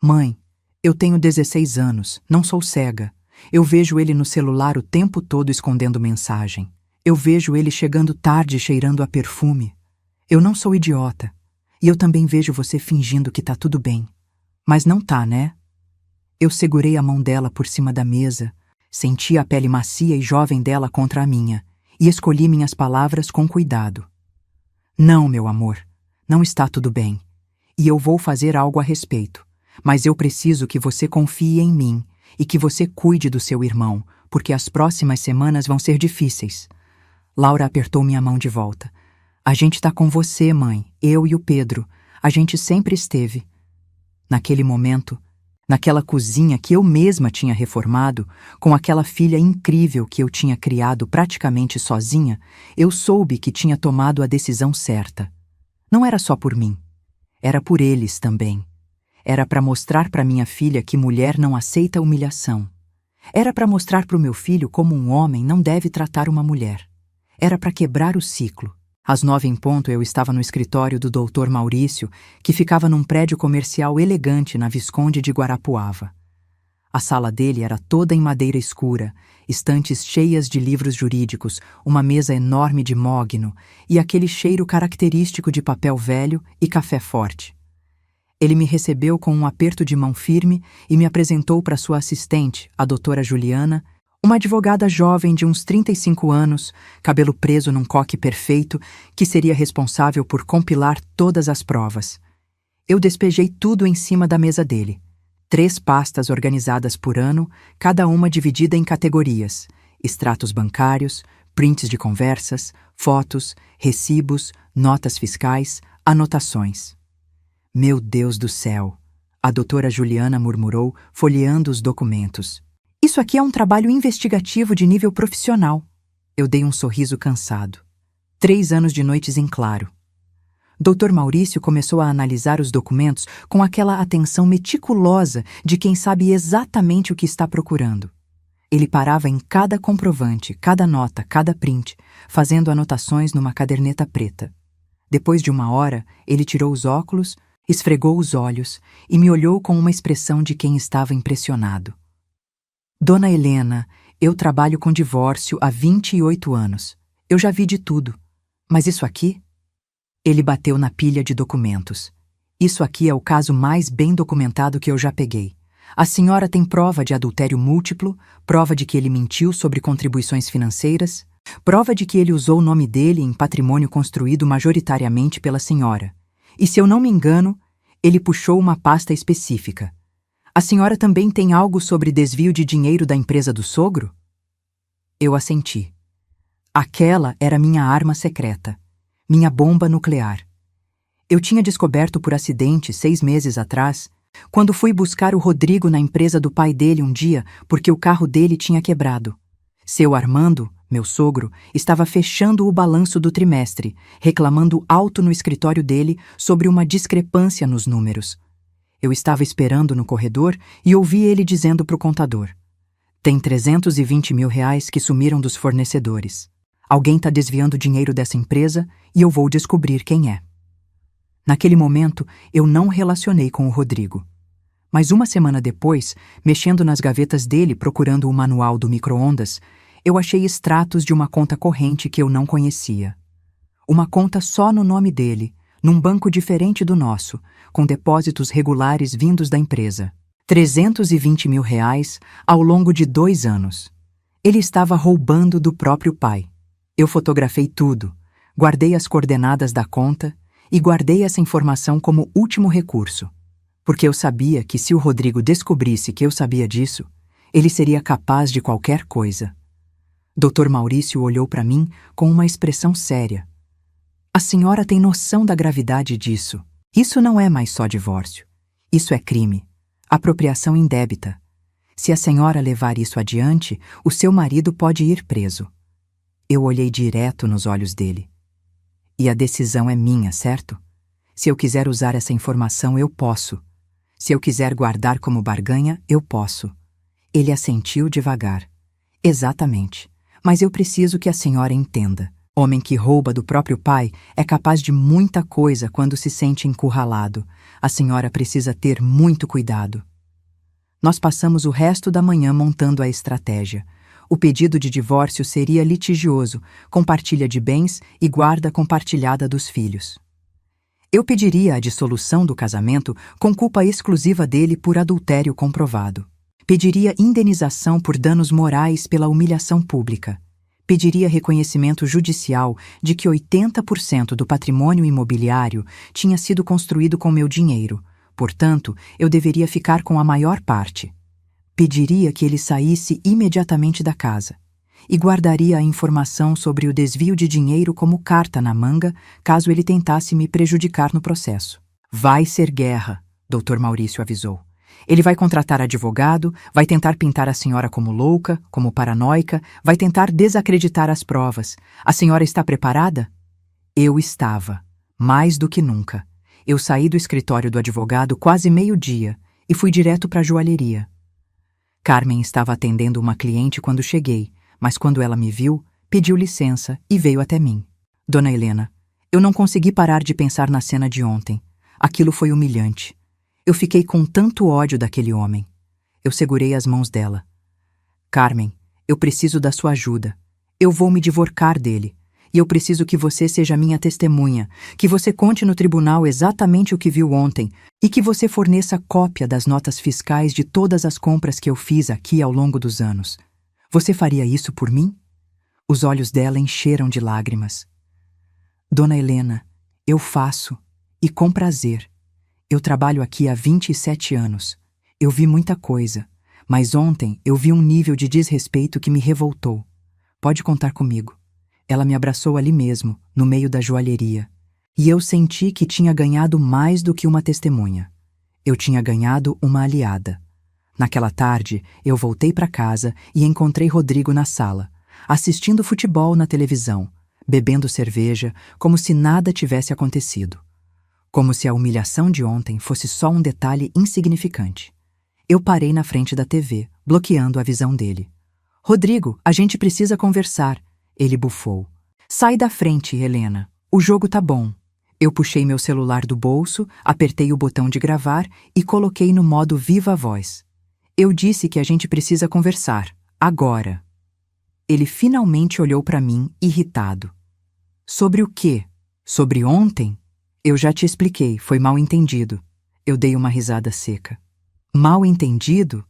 Mãe, eu tenho 16 anos, não sou cega. Eu vejo ele no celular o tempo todo escondendo mensagem. Eu vejo ele chegando tarde cheirando a perfume. Eu não sou idiota. E eu também vejo você fingindo que tá tudo bem. Mas não tá, né? Eu segurei a mão dela por cima da mesa, senti a pele macia e jovem dela contra a minha, e escolhi minhas palavras com cuidado. Não, meu amor, não está tudo bem. E eu vou fazer algo a respeito. Mas eu preciso que você confie em mim e que você cuide do seu irmão, porque as próximas semanas vão ser difíceis. Laura apertou minha mão de volta. A gente tá com você, mãe, eu e o Pedro. A gente sempre esteve. Naquele momento, naquela cozinha que eu mesma tinha reformado, com aquela filha incrível que eu tinha criado praticamente sozinha, eu soube que tinha tomado a decisão certa. Não era só por mim. Era por eles também. Era para mostrar para minha filha que mulher não aceita humilhação. Era para mostrar para o meu filho como um homem não deve tratar uma mulher. Era para quebrar o ciclo. Às 9h eu estava no escritório do Dr. Maurício, que ficava num prédio comercial elegante na Visconde de Guarapuava. A sala dele era toda em madeira escura, estantes cheias de livros jurídicos, uma mesa enorme de mogno e aquele cheiro característico de papel velho e café forte. Ele me recebeu com um aperto de mão firme e me apresentou para sua assistente, a doutora Juliana, uma advogada jovem de uns 35 anos, cabelo preso num coque perfeito, que seria responsável por compilar todas as provas. Eu despejei tudo em cima da mesa dele. 3 pastas organizadas por ano, cada uma dividida em categorias: extratos bancários, prints de conversas, fotos, recibos, notas fiscais, anotações. Meu Deus do céu! A doutora Juliana murmurou, folheando os documentos. Isso aqui é um trabalho investigativo de nível profissional. Eu dei um sorriso cansado. 3 anos de noites em claro. Dr. Maurício começou a analisar os documentos com aquela atenção meticulosa de quem sabe exatamente o que está procurando. Ele parava em cada comprovante, cada nota, cada print, fazendo anotações numa caderneta preta. Depois de 1 hora, ele tirou os óculos, esfregou os olhos e me olhou com uma expressão de quem estava impressionado. Dona Helena, eu trabalho com divórcio há 28 anos. Eu já vi de tudo. Mas isso aqui? Ele bateu na pilha de documentos. Isso aqui é o caso mais bem documentado que eu já peguei. A senhora tem prova de adultério múltiplo, prova de que ele mentiu sobre contribuições financeiras, prova de que ele usou o nome dele em patrimônio construído majoritariamente pela senhora. E se eu não me engano, ele puxou uma pasta específica. A senhora também tem algo sobre desvio de dinheiro da empresa do sogro? Eu assenti. Aquela era minha arma secreta, minha bomba nuclear. Eu tinha descoberto por acidente 6 meses atrás, quando fui buscar o Rodrigo na empresa do pai dele um dia porque o carro dele tinha quebrado. Seu Armando, meu sogro, estava fechando o balanço do trimestre, reclamando alto no escritório dele sobre uma discrepância nos números. Eu estava esperando no corredor e ouvi ele dizendo para o contador: tem 320 mil reais que sumiram dos fornecedores. Alguém está desviando dinheiro dessa empresa e eu vou descobrir quem é. Naquele momento, eu não relacionei com o Rodrigo. Mas 1 semana depois, mexendo nas gavetas dele procurando o manual do micro-ondas, eu achei extratos de uma conta corrente que eu não conhecia. Uma conta só no nome dele, num banco diferente do nosso, com depósitos regulares vindos da empresa. 320 mil reais ao longo de 2 anos. Ele estava roubando do próprio pai. Eu fotografei tudo, guardei as coordenadas da conta e guardei essa informação como último recurso, porque eu sabia que se o Rodrigo descobrisse que eu sabia disso, ele seria capaz de qualquer coisa. Dr. Maurício olhou para mim com uma expressão séria. A senhora tem noção da gravidade disso. Isso não é mais só divórcio. Isso é crime. Apropriação indébita. Se a senhora levar isso adiante, o seu marido pode ir preso. Eu olhei direto nos olhos dele. E a decisão é minha, certo? Se eu quiser usar essa informação, eu posso. Se eu quiser guardar como barganha, eu posso. Ele assentiu devagar. Exatamente. Mas eu preciso que a senhora entenda. Homem que rouba do próprio pai é capaz de muita coisa quando se sente encurralado. A senhora precisa ter muito cuidado. Nós passamos o resto da manhã montando a estratégia. O pedido de divórcio seria litigioso, com partilha de bens e guarda compartilhada dos filhos. Eu pediria a dissolução do casamento com culpa exclusiva dele por adultério comprovado. Pediria indenização por danos morais pela humilhação pública. Pediria reconhecimento judicial de que 80% do patrimônio imobiliário tinha sido construído com meu dinheiro. Portanto, eu deveria ficar com a maior parte. Pediria que ele saísse imediatamente da casa e guardaria a informação sobre o desvio de dinheiro como carta na manga, caso ele tentasse me prejudicar no processo. Vai ser guerra, Dr. Maurício avisou. Ele vai contratar advogado, vai tentar pintar a senhora como louca, como paranoica, vai tentar desacreditar as provas. A senhora está preparada? Eu estava, mais do que nunca. Eu saí do escritório do advogado quase meio-dia e fui direto para a joalheria. Carmen estava atendendo uma cliente quando cheguei, mas quando ela me viu, pediu licença e veio até mim. Dona Helena, eu não consegui parar de pensar na cena de ontem. Aquilo foi humilhante. Eu fiquei com tanto ódio daquele homem. Eu segurei as mãos dela. Carmen, eu preciso da sua ajuda. Eu vou me divorciar dele. E eu preciso que você seja minha testemunha, que você conte no tribunal exatamente o que viu ontem e que você forneça cópia das notas fiscais de todas as compras que eu fiz aqui ao longo dos anos. Você faria isso por mim? Os olhos dela encheram de lágrimas. Dona Helena, eu faço, e com prazer. Eu trabalho aqui há 27 anos. Eu vi muita coisa, mas ontem eu vi um nível de desrespeito que me revoltou. Pode contar comigo. Ela me abraçou ali mesmo, no meio da joalheria. E eu senti que tinha ganhado mais do que uma testemunha. Eu tinha ganhado uma aliada. Naquela tarde, eu voltei para casa e encontrei Rodrigo na sala, assistindo futebol na televisão, bebendo cerveja, como se nada tivesse acontecido. Como se a humilhação de ontem fosse só um detalhe insignificante. Eu parei na frente da TV, bloqueando a visão dele. Rodrigo, a gente precisa conversar. Ele bufou. Sai da frente, Helena. O jogo tá bom. Eu puxei meu celular do bolso, apertei o botão de gravar e coloquei no modo viva voz. Eu disse que a gente precisa conversar. Agora. Ele finalmente olhou para mim, irritado. Sobre o quê? Sobre ontem? Eu já te expliquei, foi mal entendido. Eu dei uma risada seca. Mal entendido?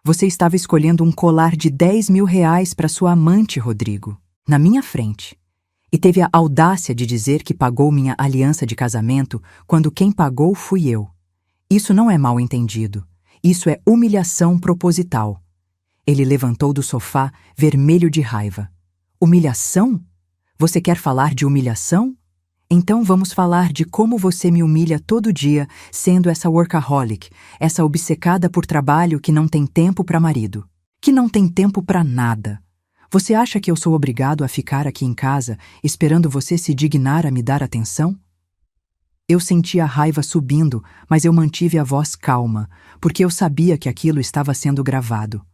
Você estava escolhendo um colar de 10 mil reais para sua amante, Rodrigo, na minha frente. E teve a audácia de dizer que pagou minha aliança de casamento quando quem pagou fui eu. Isso não é mal entendido. Isso é humilhação proposital. Ele levantou do sofá, vermelho de raiva. Humilhação? Você quer falar de humilhação? Então vamos falar de como você me humilha todo dia, sendo essa workaholic, essa obcecada por trabalho que não tem tempo para marido, que não tem tempo para nada. Você acha que eu sou obrigado a ficar aqui em casa esperando você se dignar a me dar atenção? Eu senti a raiva subindo, mas eu mantive a voz calma, porque eu sabia que aquilo estava sendo gravado.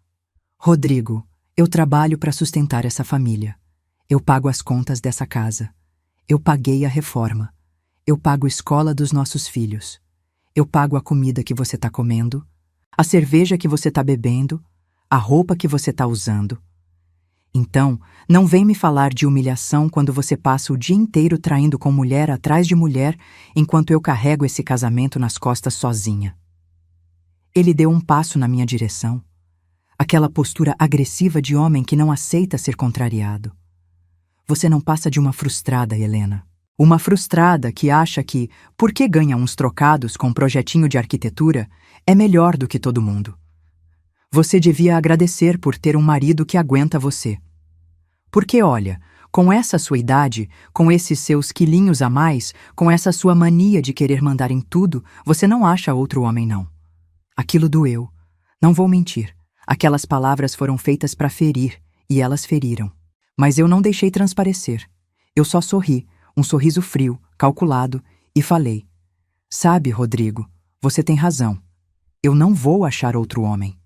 Rodrigo, eu trabalho para sustentar essa família. Eu pago as contas dessa casa. Eu paguei a reforma. Eu pago a escola dos nossos filhos. Eu pago a comida que você está comendo, a cerveja que você está bebendo, a roupa que você está usando. Então, não vem me falar de humilhação quando você passa o dia inteiro traindo com mulher atrás de mulher, enquanto eu carrego esse casamento nas costas sozinha. Ele deu um passo na minha direção. Aquela postura agressiva de homem que não aceita ser contrariado. Você não passa de uma frustrada, Helena. Uma frustrada que acha que, porque ganha uns trocados com um projetinho de arquitetura, é melhor do que todo mundo. Você devia agradecer por ter um marido que aguenta você. Porque, olha, com essa sua idade, com esses seus quilinhos a mais, com essa sua mania de querer mandar em tudo, você não acha outro homem, não. Aquilo doeu. Não vou mentir. Aquelas palavras foram feitas para ferir, e elas feriram. Mas eu não deixei transparecer. Eu só sorri, um sorriso frio, calculado, e falei: Sabe, Rodrigo, você tem razão. Eu não vou achar outro homem.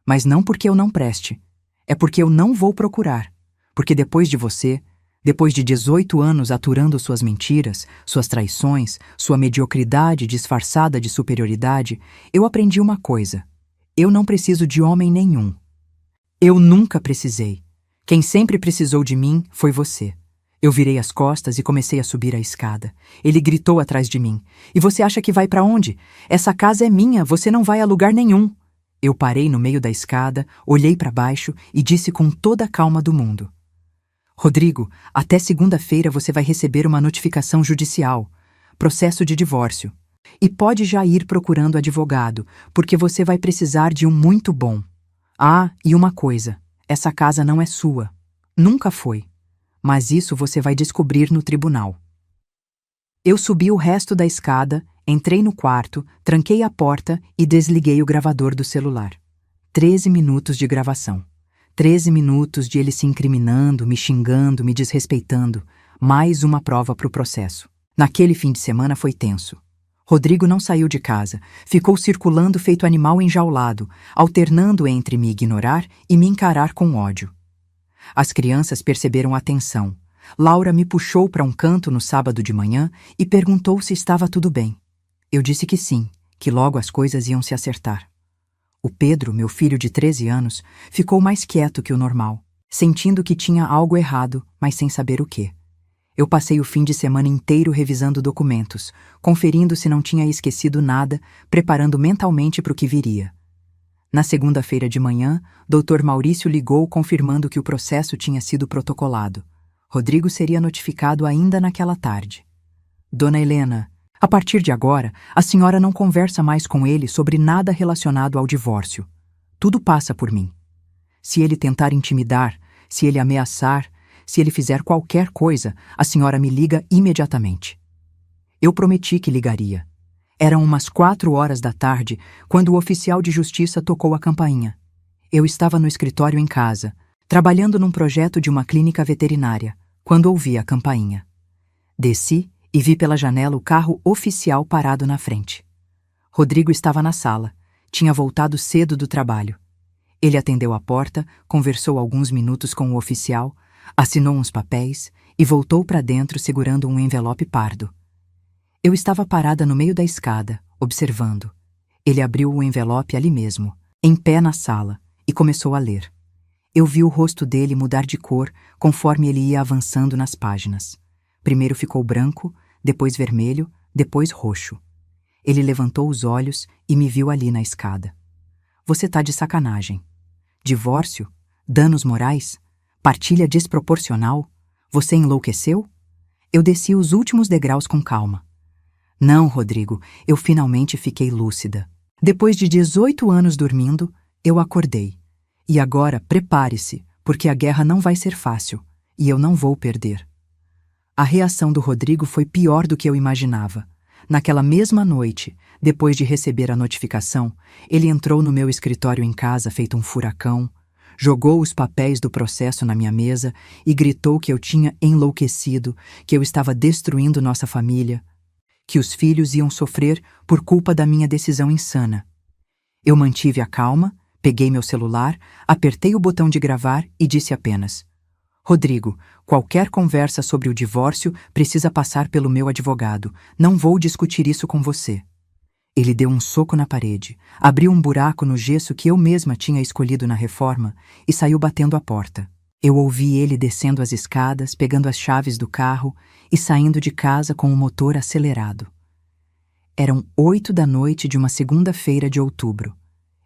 Mas não porque eu não preste. É porque eu não vou procurar. Porque depois de você, depois de 18 anos aturando suas mentiras, suas traições, sua mediocridade disfarçada de superioridade, eu aprendi uma coisa. Eu não preciso de homem nenhum. Eu nunca precisei. Quem sempre precisou de mim foi você. Eu virei as costas e comecei a subir a escada. Ele gritou atrás de mim: E você acha que vai para onde? Essa casa é minha, você não vai a lugar nenhum. Eu parei no meio da escada, olhei para baixo e disse com toda a calma do mundo: Rodrigo, até segunda-feira você vai receber uma notificação judicial. Processo de divórcio. E pode já ir procurando advogado, porque você vai precisar de um muito bom. Ah, e uma coisa, essa casa não é sua. Nunca foi. Mas isso você vai descobrir no tribunal. Eu subi o resto da escada, entrei no quarto, tranquei a porta e desliguei o gravador do celular. 13 minutos de gravação. 13 minutos de ele se incriminando, me xingando, me desrespeitando. Mais uma prova para o processo. Naquele fim de semana foi tenso. Rodrigo não saiu de casa, ficou circulando feito animal enjaulado, alternando entre me ignorar e me encarar com ódio. As crianças perceberam a tensão. Laura me puxou para um canto no sábado de manhã e perguntou se estava tudo bem. Eu disse que sim, que logo as coisas iam se acertar. O Pedro, meu filho de 13 anos, ficou mais quieto que o normal, sentindo que tinha algo errado, mas sem saber o quê. Eu passei o fim de semana inteiro revisando documentos, conferindo se não tinha esquecido nada, preparando mentalmente para o que viria. Na segunda-feira de manhã, Dr. Maurício ligou confirmando que o processo tinha sido protocolado. Rodrigo seria notificado ainda naquela tarde. Dona Helena, a partir de agora, a senhora não conversa mais com ele sobre nada relacionado ao divórcio. Tudo passa por mim. Se ele tentar intimidar, se ele ameaçar, se ele fizer qualquer coisa, a senhora me liga imediatamente. Eu prometi que ligaria. Eram umas 4 horas da tarde, quando o oficial de justiça tocou a campainha. Eu estava no escritório em casa, trabalhando num projeto de uma clínica veterinária, quando ouvi a campainha. Desci e vi pela janela o carro oficial parado na frente. Rodrigo estava na sala. Tinha voltado cedo do trabalho. Ele atendeu a porta, conversou alguns minutos com o oficial, assinou uns papéis e voltou para dentro segurando um envelope pardo. Eu estava parada no meio da escada, observando. Ele abriu o envelope ali mesmo, em pé na sala, e começou a ler. Eu vi o rosto dele mudar de cor conforme ele ia avançando nas páginas. Primeiro ficou branco, depois vermelho, depois roxo. Ele levantou os olhos e me viu ali na escada. Você tá de sacanagem. Divórcio? Danos morais? Partilha desproporcional? Você enlouqueceu? Eu desci os últimos degraus com calma. Não, Rodrigo, eu finalmente fiquei lúcida. Depois de 18 anos dormindo, eu acordei. E agora, prepare-se, porque a guerra não vai ser fácil, e eu não vou perder. A reação do Rodrigo foi pior do que eu imaginava. Naquela mesma noite, depois de receber a notificação, ele entrou no meu escritório em casa feito um furacão, jogou os papéis do processo na minha mesa e gritou que eu tinha enlouquecido, que eu estava destruindo nossa família, que os filhos iam sofrer por culpa da minha decisão insana. Eu mantive a calma, peguei meu celular, apertei o botão de gravar e disse apenas: Rodrigo, qualquer conversa sobre o divórcio precisa passar pelo meu advogado. Não vou discutir isso com você. Ele deu um soco na parede, abriu um buraco no gesso que eu mesma tinha escolhido na reforma e saiu batendo a porta. Eu ouvi ele descendo as escadas, pegando as chaves do carro e saindo de casa com o motor acelerado. Eram 8 da noite de uma segunda-feira de outubro.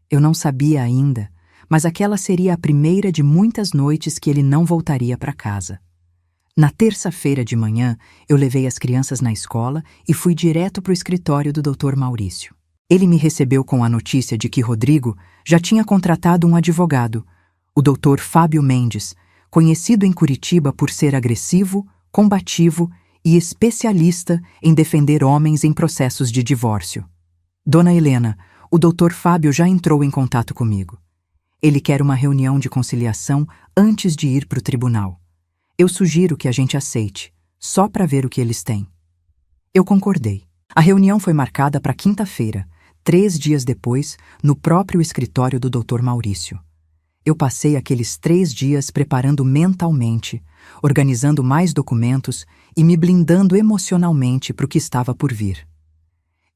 Eu não sabia ainda, mas aquela seria a primeira de muitas noites que ele não voltaria para casa. Na terça-feira de manhã, eu levei as crianças na escola e fui direto para o escritório do Dr. Maurício. Ele me recebeu com a notícia de que Rodrigo já tinha contratado um advogado, o Dr. Fábio Mendes, conhecido em Curitiba por ser agressivo, combativo e especialista em defender homens em processos de divórcio. Dona Helena, O Dr. Fábio já entrou em contato comigo. Ele quer uma reunião de conciliação antes de ir para o tribunal. Eu sugiro que a gente aceite, só para ver o que eles têm. Eu concordei. A reunião foi marcada para quinta-feira, 3 dias depois, no próprio escritório do Dr. Maurício. Eu passei aqueles 3 dias preparando mentalmente, organizando mais documentos e me blindando emocionalmente para o que estava por vir.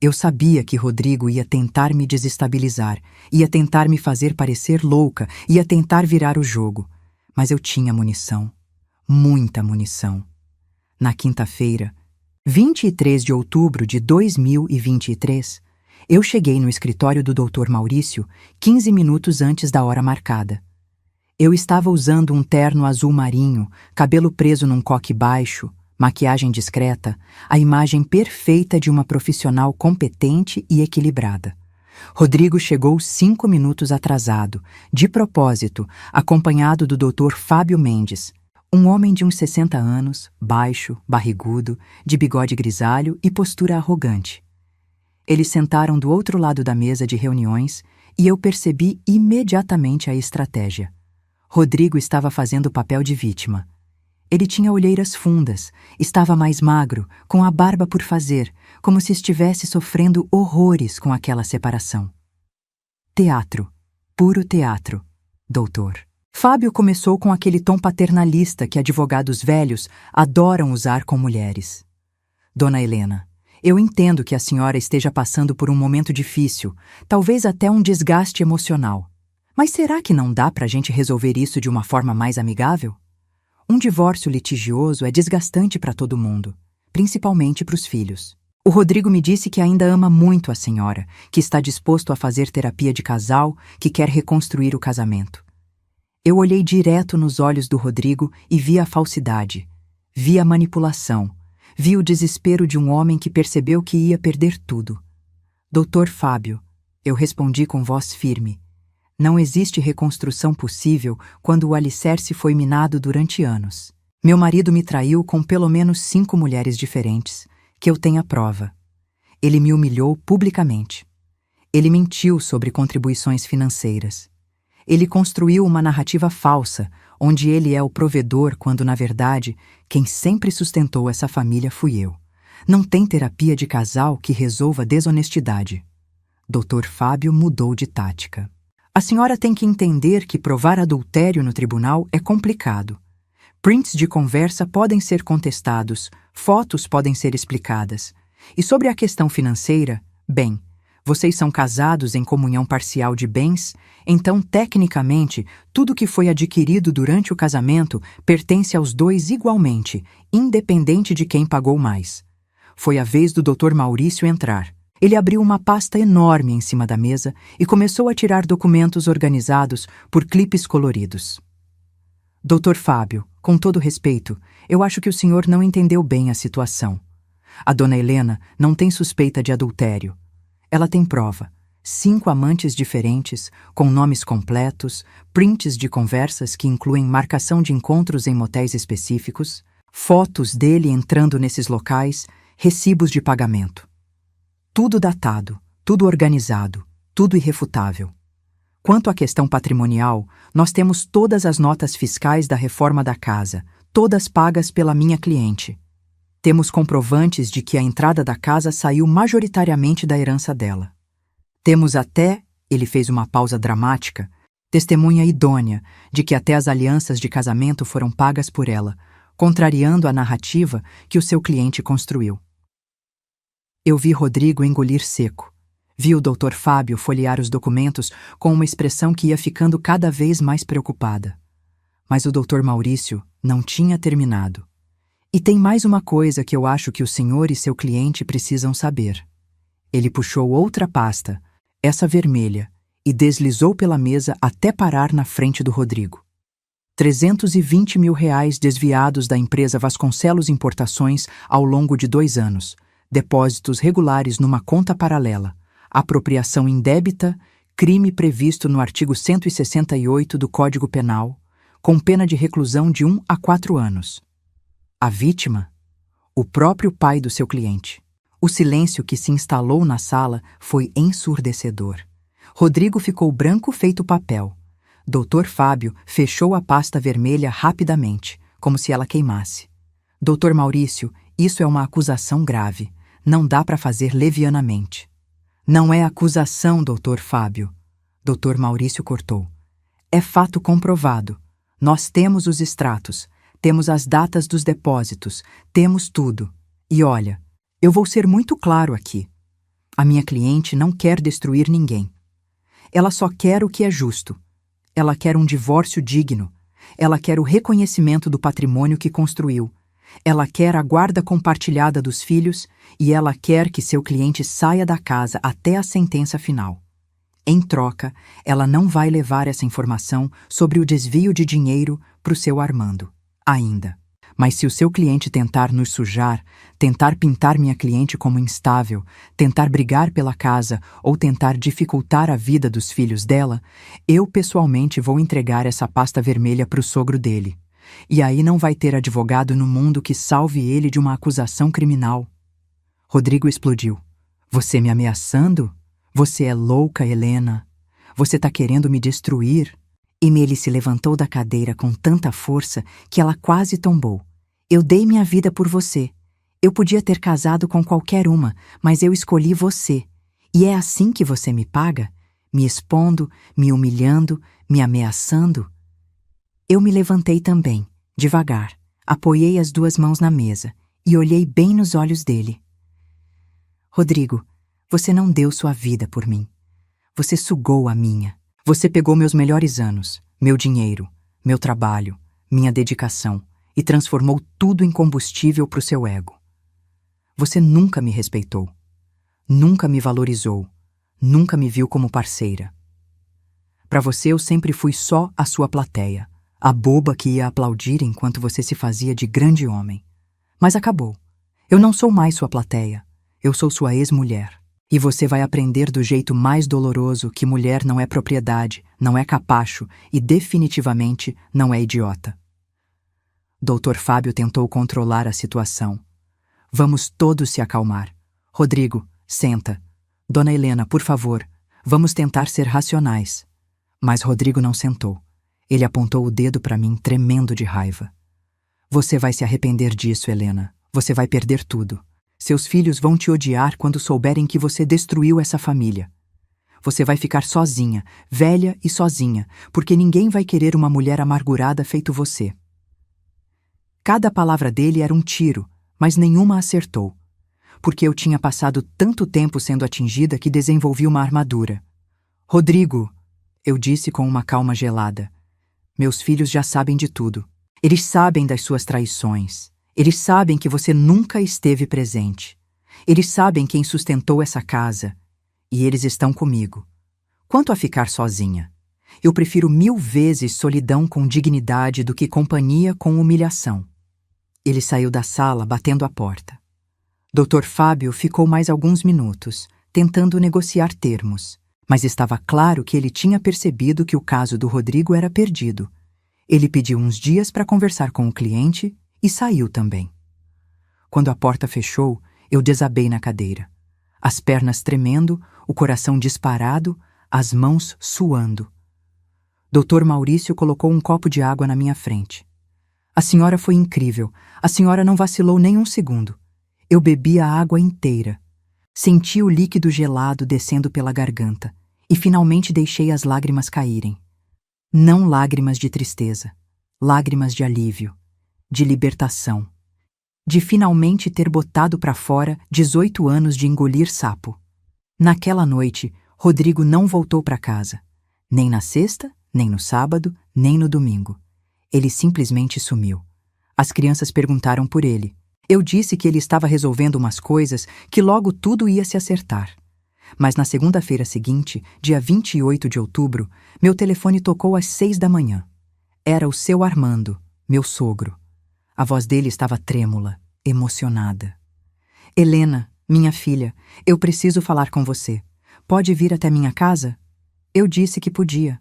Eu sabia que Rodrigo ia tentar me desestabilizar, ia tentar me fazer parecer louca, ia tentar virar o jogo. Mas eu tinha munição. Muita munição. Na quinta-feira, 23 de outubro de 2023, eu cheguei no escritório do Dr. Maurício 15 minutos antes da hora marcada. Eu estava usando um terno azul marinho, cabelo preso num coque baixo, maquiagem discreta, a imagem perfeita de uma profissional competente e equilibrada. Rodrigo chegou 5 minutos atrasado, de propósito, acompanhado do Dr. Fábio Mendes, um homem de uns 60 anos, baixo, barrigudo, de bigode grisalho e postura arrogante. Eles sentaram do outro lado da mesa de reuniões e eu percebi imediatamente a estratégia. Rodrigo estava fazendo o papel de vítima. Ele tinha olheiras fundas, estava mais magro, com a barba por fazer, como se estivesse sofrendo horrores com aquela separação. Teatro. Puro teatro, doutor. Fábio começou com aquele tom paternalista que advogados velhos adoram usar com mulheres. Dona Helena, eu entendo que a senhora esteja passando por um momento difícil, talvez até um desgaste emocional. Mas será que não dá para a gente resolver isso de uma forma mais amigável? Um divórcio litigioso é desgastante para todo mundo, principalmente para os filhos. O Rodrigo me disse que ainda ama muito a senhora, que está disposto a fazer terapia de casal, que quer reconstruir o casamento. Eu olhei direto nos olhos do Rodrigo e vi a falsidade, vi a manipulação, vi o desespero de um homem que percebeu que ia perder tudo. Doutor Fábio, eu respondi com voz firme. Não existe reconstrução possível quando o alicerce foi minado durante anos. Meu marido me traiu com pelo menos 5 mulheres diferentes, que eu tenha prova. Ele me humilhou publicamente. Ele mentiu sobre contribuições financeiras. Ele construiu uma narrativa falsa, onde ele é o provedor quando, na verdade, quem sempre sustentou essa família fui eu. Não tem terapia de casal que resolva desonestidade. Dr. Fábio mudou de tática. A senhora tem que entender que provar adultério no tribunal é complicado. Prints de conversa podem ser contestados, fotos podem ser explicadas. E sobre a questão financeira, bem, vocês são casados em comunhão parcial de bens, então, tecnicamente, tudo que foi adquirido durante o casamento pertence aos dois igualmente, independente de quem pagou mais. Foi a vez do Dr. Maurício entrar. Ele abriu uma pasta enorme em cima da mesa e começou a tirar documentos organizados por clipes coloridos. Dr. Fábio, com todo respeito, eu acho que o senhor não entendeu bem a situação. A dona Helena não tem suspeita de adultério. Ela tem prova. 5 amantes diferentes, com nomes completos, prints de conversas que incluem marcação de encontros em motéis específicos, fotos dele entrando nesses locais, recibos de pagamento. Tudo datado, tudo organizado, tudo irrefutável. Quanto à questão patrimonial, nós temos todas as notas fiscais da reforma da casa, todas pagas pela minha cliente. Temos comprovantes de que a entrada da casa saiu majoritariamente da herança dela. Temos até, ele fez uma pausa dramática, testemunha idônea de que até as alianças de casamento foram pagas por ela, contrariando a narrativa que o seu cliente construiu. Eu vi Rodrigo engolir seco. Vi o Dr. Fábio folhear os documentos com uma expressão que ia ficando cada vez mais preocupada. Mas o Dr. Maurício não tinha terminado. E tem mais uma coisa que eu acho que o senhor e seu cliente precisam saber. Ele puxou outra pasta, essa vermelha, e deslizou pela mesa até parar na frente do Rodrigo. 320 mil reais desviados da empresa Vasconcelos Importações ao longo de 2 anos. Depósitos regulares numa conta paralela, apropriação indébita, crime previsto no artigo 168 do Código Penal, com pena de reclusão de 1 a 4 anos. A vítima? O próprio pai do seu cliente. O silêncio que se instalou na sala foi ensurdecedor. Rodrigo ficou branco feito papel. Dr. Fábio fechou a pasta vermelha rapidamente, como se ela queimasse. Dr. Maurício, isso é uma acusação grave. Não dá para fazer levianamente. Não é acusação, Dr. Fábio. Dr. Maurício cortou. É fato comprovado. Nós temos os extratos, temos as datas dos depósitos, temos tudo. E olha, eu vou ser muito claro aqui. A minha cliente não quer destruir ninguém. Ela só quer o que é justo. Ela quer um divórcio digno. Ela quer o reconhecimento do patrimônio que construiu. Ela quer a guarda compartilhada dos filhos e ela quer que seu cliente saia da casa até a sentença final. Em troca, ela não vai levar essa informação sobre o desvio de dinheiro para o seu Armando, ainda. Mas se o seu cliente tentar nos sujar, tentar pintar minha cliente como instável, tentar brigar pela casa ou tentar dificultar a vida dos filhos dela, eu pessoalmente vou entregar essa pasta vermelha para o sogro dele. E aí não vai ter advogado no mundo que salve ele de uma acusação criminal. Rodrigo explodiu. Você me ameaçando? Você é louca, Helena. Você tá querendo me destruir? E Meli se levantou da cadeira com tanta força que ela quase tombou. Eu dei minha vida por você. Eu podia ter casado com qualquer uma, mas eu escolhi você. E é assim que você me paga? Me expondo, me humilhando, me ameaçando? Eu me levantei também, devagar, apoiei as duas mãos na mesa e olhei bem nos olhos dele. Rodrigo, você não deu sua vida por mim. Você sugou a minha. Você pegou meus melhores anos, meu dinheiro, meu trabalho, minha dedicação e transformou tudo em combustível para o seu ego. Você nunca me respeitou, nunca me valorizou, nunca me viu como parceira. Para você eu sempre fui só a sua plateia, a boba que ia aplaudir enquanto você se fazia de grande homem. Mas acabou. Eu não sou mais sua plateia. Eu sou sua ex-mulher. E você vai aprender do jeito mais doloroso que mulher não é propriedade, não é capacho e definitivamente não é idiota. Dr. Fábio tentou controlar a situação. Vamos todos se acalmar. Rodrigo, senta. Dona Helena, por favor, vamos tentar ser racionais. Mas Rodrigo não sentou. Ele apontou o dedo para mim, tremendo de raiva. Você vai se arrepender disso, Helena. Você vai perder tudo. Seus filhos vão te odiar quando souberem que você destruiu essa família. Você vai ficar sozinha, velha e sozinha, porque ninguém vai querer uma mulher amargurada feito você. Cada palavra dele era um tiro, mas nenhuma acertou, porque eu tinha passado tanto tempo sendo atingida que desenvolvi uma armadura. Rodrigo, eu disse com uma calma gelada, meus filhos já sabem de tudo. Eles sabem das suas traições. Eles sabem que você nunca esteve presente. Eles sabem quem sustentou essa casa. E eles estão comigo. Quanto a ficar sozinha, eu prefiro 1000 vezes solidão com dignidade do que companhia com humilhação. Ele saiu da sala, batendo a porta. Dr. Fábio ficou mais alguns minutos, tentando negociar termos, mas estava claro que ele tinha percebido que o caso do Rodrigo era perdido. Ele pediu uns dias para conversar com o cliente e saiu também. Quando a porta fechou, eu desabei na cadeira. As pernas tremendo, o coração disparado, as mãos suando. Dr. Maurício colocou um copo de água na minha frente. A senhora foi incrível. A senhora não vacilou nem um segundo. Eu bebi a água inteira. Senti o líquido gelado descendo pela garganta e finalmente deixei as lágrimas caírem. Não lágrimas de tristeza, lágrimas de alívio, de libertação, de finalmente ter botado para fora 18 anos de engolir sapo. Naquela noite, Rodrigo não voltou para casa, nem na sexta, nem no sábado, nem no domingo. Ele simplesmente sumiu. As crianças perguntaram por ele. Eu disse que ele estava resolvendo umas coisas, que logo tudo ia se acertar. Mas na segunda-feira seguinte, dia 28 de outubro, meu telefone tocou às 6 da manhã. Era o seu Armando, meu sogro. A voz dele estava trêmula, emocionada. Helena, minha filha, eu preciso falar com você. Pode vir até minha casa? Eu disse que podia.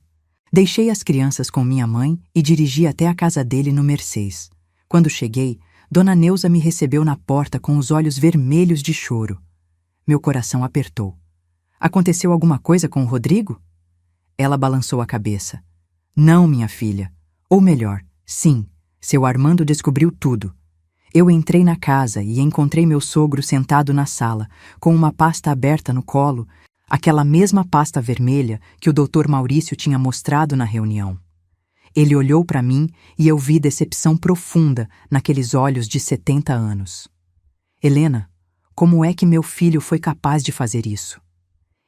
Deixei as crianças com minha mãe e dirigi até a casa dele no Mercês. Quando cheguei, Dona Neuza me recebeu na porta com os olhos vermelhos de choro. Meu coração apertou. Aconteceu alguma coisa com o Rodrigo? Ela balançou a cabeça. Não, minha filha. Ou melhor, sim, seu Armando descobriu tudo. Eu entrei na casa e encontrei meu sogro sentado na sala, com uma pasta aberta no colo, aquela mesma pasta vermelha que o Dr. Maurício tinha mostrado na reunião. Ele olhou para mim e eu vi decepção profunda naqueles olhos de 70 anos. Helena, como é que meu filho foi capaz de fazer isso?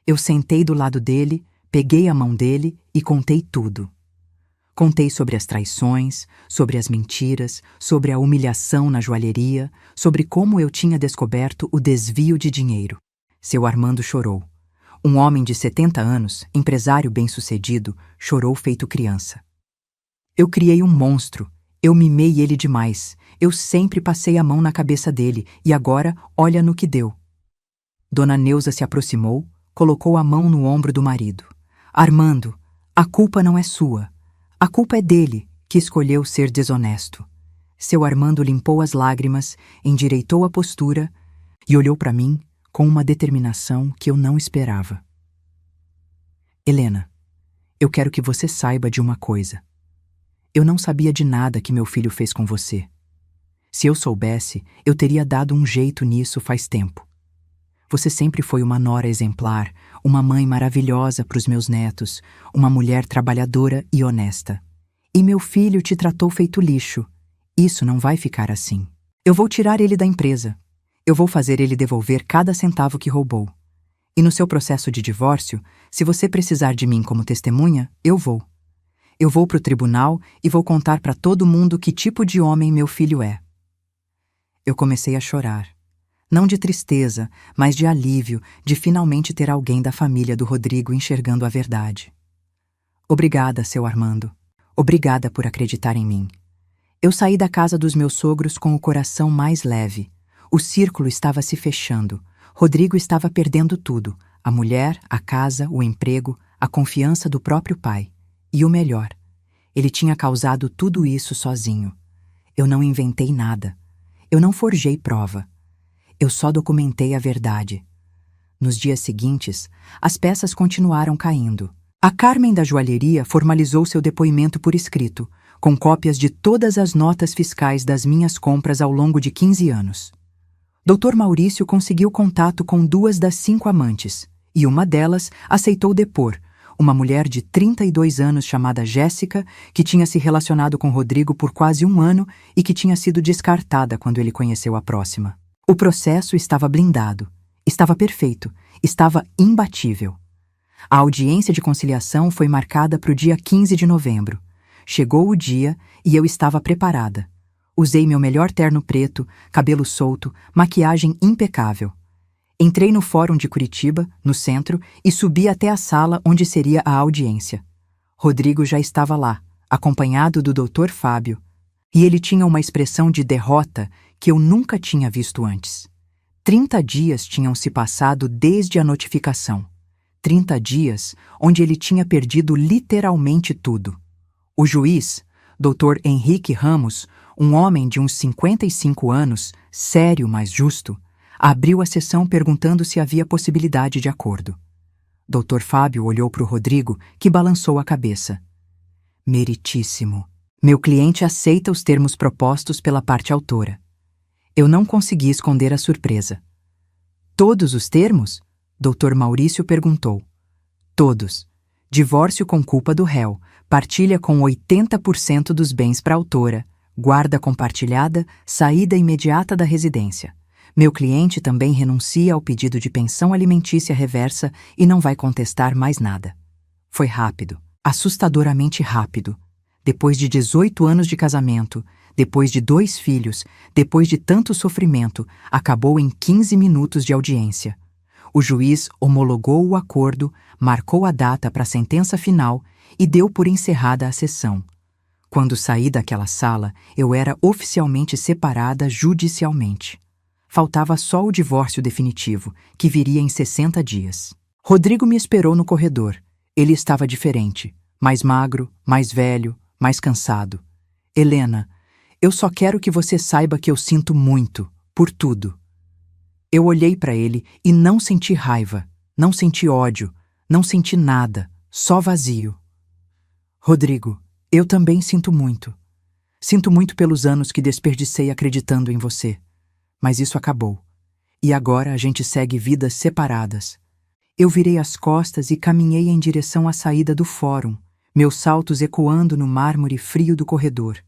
Eu sentei do lado dele, peguei a mão dele e contei tudo. Contei sobre as traições, sobre as mentiras, sobre a humilhação na joalheria, sobre como eu tinha descoberto o desvio de dinheiro. Seu Armando chorou. Um homem de 70 anos, empresário bem-sucedido, chorou feito criança. Eu criei um monstro. Eu mimei ele demais. Eu sempre passei a mão na cabeça dele e agora olha no que deu. Dona Neuza se aproximou, colocou a mão no ombro do marido. Armando, a culpa não é sua. A culpa é dele, que escolheu ser desonesto. Seu Armando limpou as lágrimas, endireitou a postura e olhou para mim com uma determinação que eu não esperava. Helena, eu quero que você saiba de uma coisa. Eu não sabia de nada que meu filho fez com você. Se eu soubesse, eu teria dado um jeito nisso faz tempo. Você sempre foi uma nora exemplar, uma mãe maravilhosa para os meus netos, uma mulher trabalhadora e honesta. E meu filho te tratou feito lixo. Isso não vai ficar assim. Eu vou tirar ele da empresa. Eu vou fazer ele devolver cada centavo que roubou. E no seu processo de divórcio, se você precisar de mim como testemunha, eu vou. Eu vou para o tribunal e vou contar para todo mundo que tipo de homem meu filho é. Eu comecei a chorar. Não de tristeza, mas de alívio de finalmente ter alguém da família do Rodrigo enxergando a verdade. Obrigada, seu Armando. Obrigada por acreditar em mim. Eu saí da casa dos meus sogros com o coração mais leve. O círculo estava se fechando. Rodrigo estava perdendo tudo: a mulher, a casa, o emprego, a confiança do próprio pai. E o melhor, ele tinha causado tudo isso sozinho. Eu não inventei nada. Eu não forjei prova. Eu só documentei a verdade. Nos dias seguintes, as peças continuaram caindo. A Carmen da joalheria formalizou seu depoimento por escrito, com cópias de todas as notas fiscais das minhas compras ao longo de 15 anos. Dr. Maurício conseguiu contato com 2 das 5 amantes, e uma delas aceitou depor, uma mulher de 32 anos chamada Jéssica, que tinha se relacionado com Rodrigo por quase 1 ano e que tinha sido descartada quando ele conheceu a próxima. O processo estava blindado, estava perfeito, estava imbatível. A audiência de conciliação foi marcada para o dia 15 de novembro. Chegou o dia e eu estava preparada. Usei meu melhor terno preto, cabelo solto, maquiagem impecável. Entrei no Fórum de Curitiba, no centro, e subi até a sala onde seria a audiência. Rodrigo já estava lá, acompanhado do Dr. Fábio, e ele tinha uma expressão de derrota que eu nunca tinha visto antes. 30 dias tinham se passado desde a notificação. 30 dias onde ele tinha perdido literalmente tudo. O juiz, Dr. Henrique Ramos, um homem de uns 55 anos, sério, mas justo, abriu a sessão perguntando se havia possibilidade de acordo. Dr. Fábio olhou para o Rodrigo, que balançou a cabeça. Meritíssimo. Meu cliente aceita os termos propostos pela parte autora. Eu não consegui esconder a surpresa. Todos os termos? Dr. Maurício perguntou. Todos. Divórcio com culpa do réu, partilha com 80% dos bens para a autora, guarda compartilhada, saída imediata da residência. Meu cliente também renuncia ao pedido de pensão alimentícia reversa e não vai contestar mais nada. Foi rápido, assustadoramente rápido. Depois de 18 anos de casamento, depois de 2 filhos, depois de tanto sofrimento, acabou em 15 minutos de audiência. O juiz homologou o acordo, marcou a data para a sentença final e deu por encerrada a sessão. Quando saí daquela sala, eu era oficialmente separada judicialmente. Faltava só o divórcio definitivo, que viria em 60 dias. Rodrigo me esperou no corredor. Ele estava diferente, mais magro, mais velho, mais cansado. Helena, eu só quero que você saiba que eu sinto muito, por tudo. Eu olhei para ele e não senti raiva, não senti ódio, não senti nada, só vazio. Rodrigo, eu também sinto muito. Sinto muito pelos anos que desperdicei acreditando em você. Mas isso acabou. E agora a gente segue vidas separadas. Eu virei as costas e caminhei em direção à saída do fórum, meus saltos ecoando no mármore frio do corredor.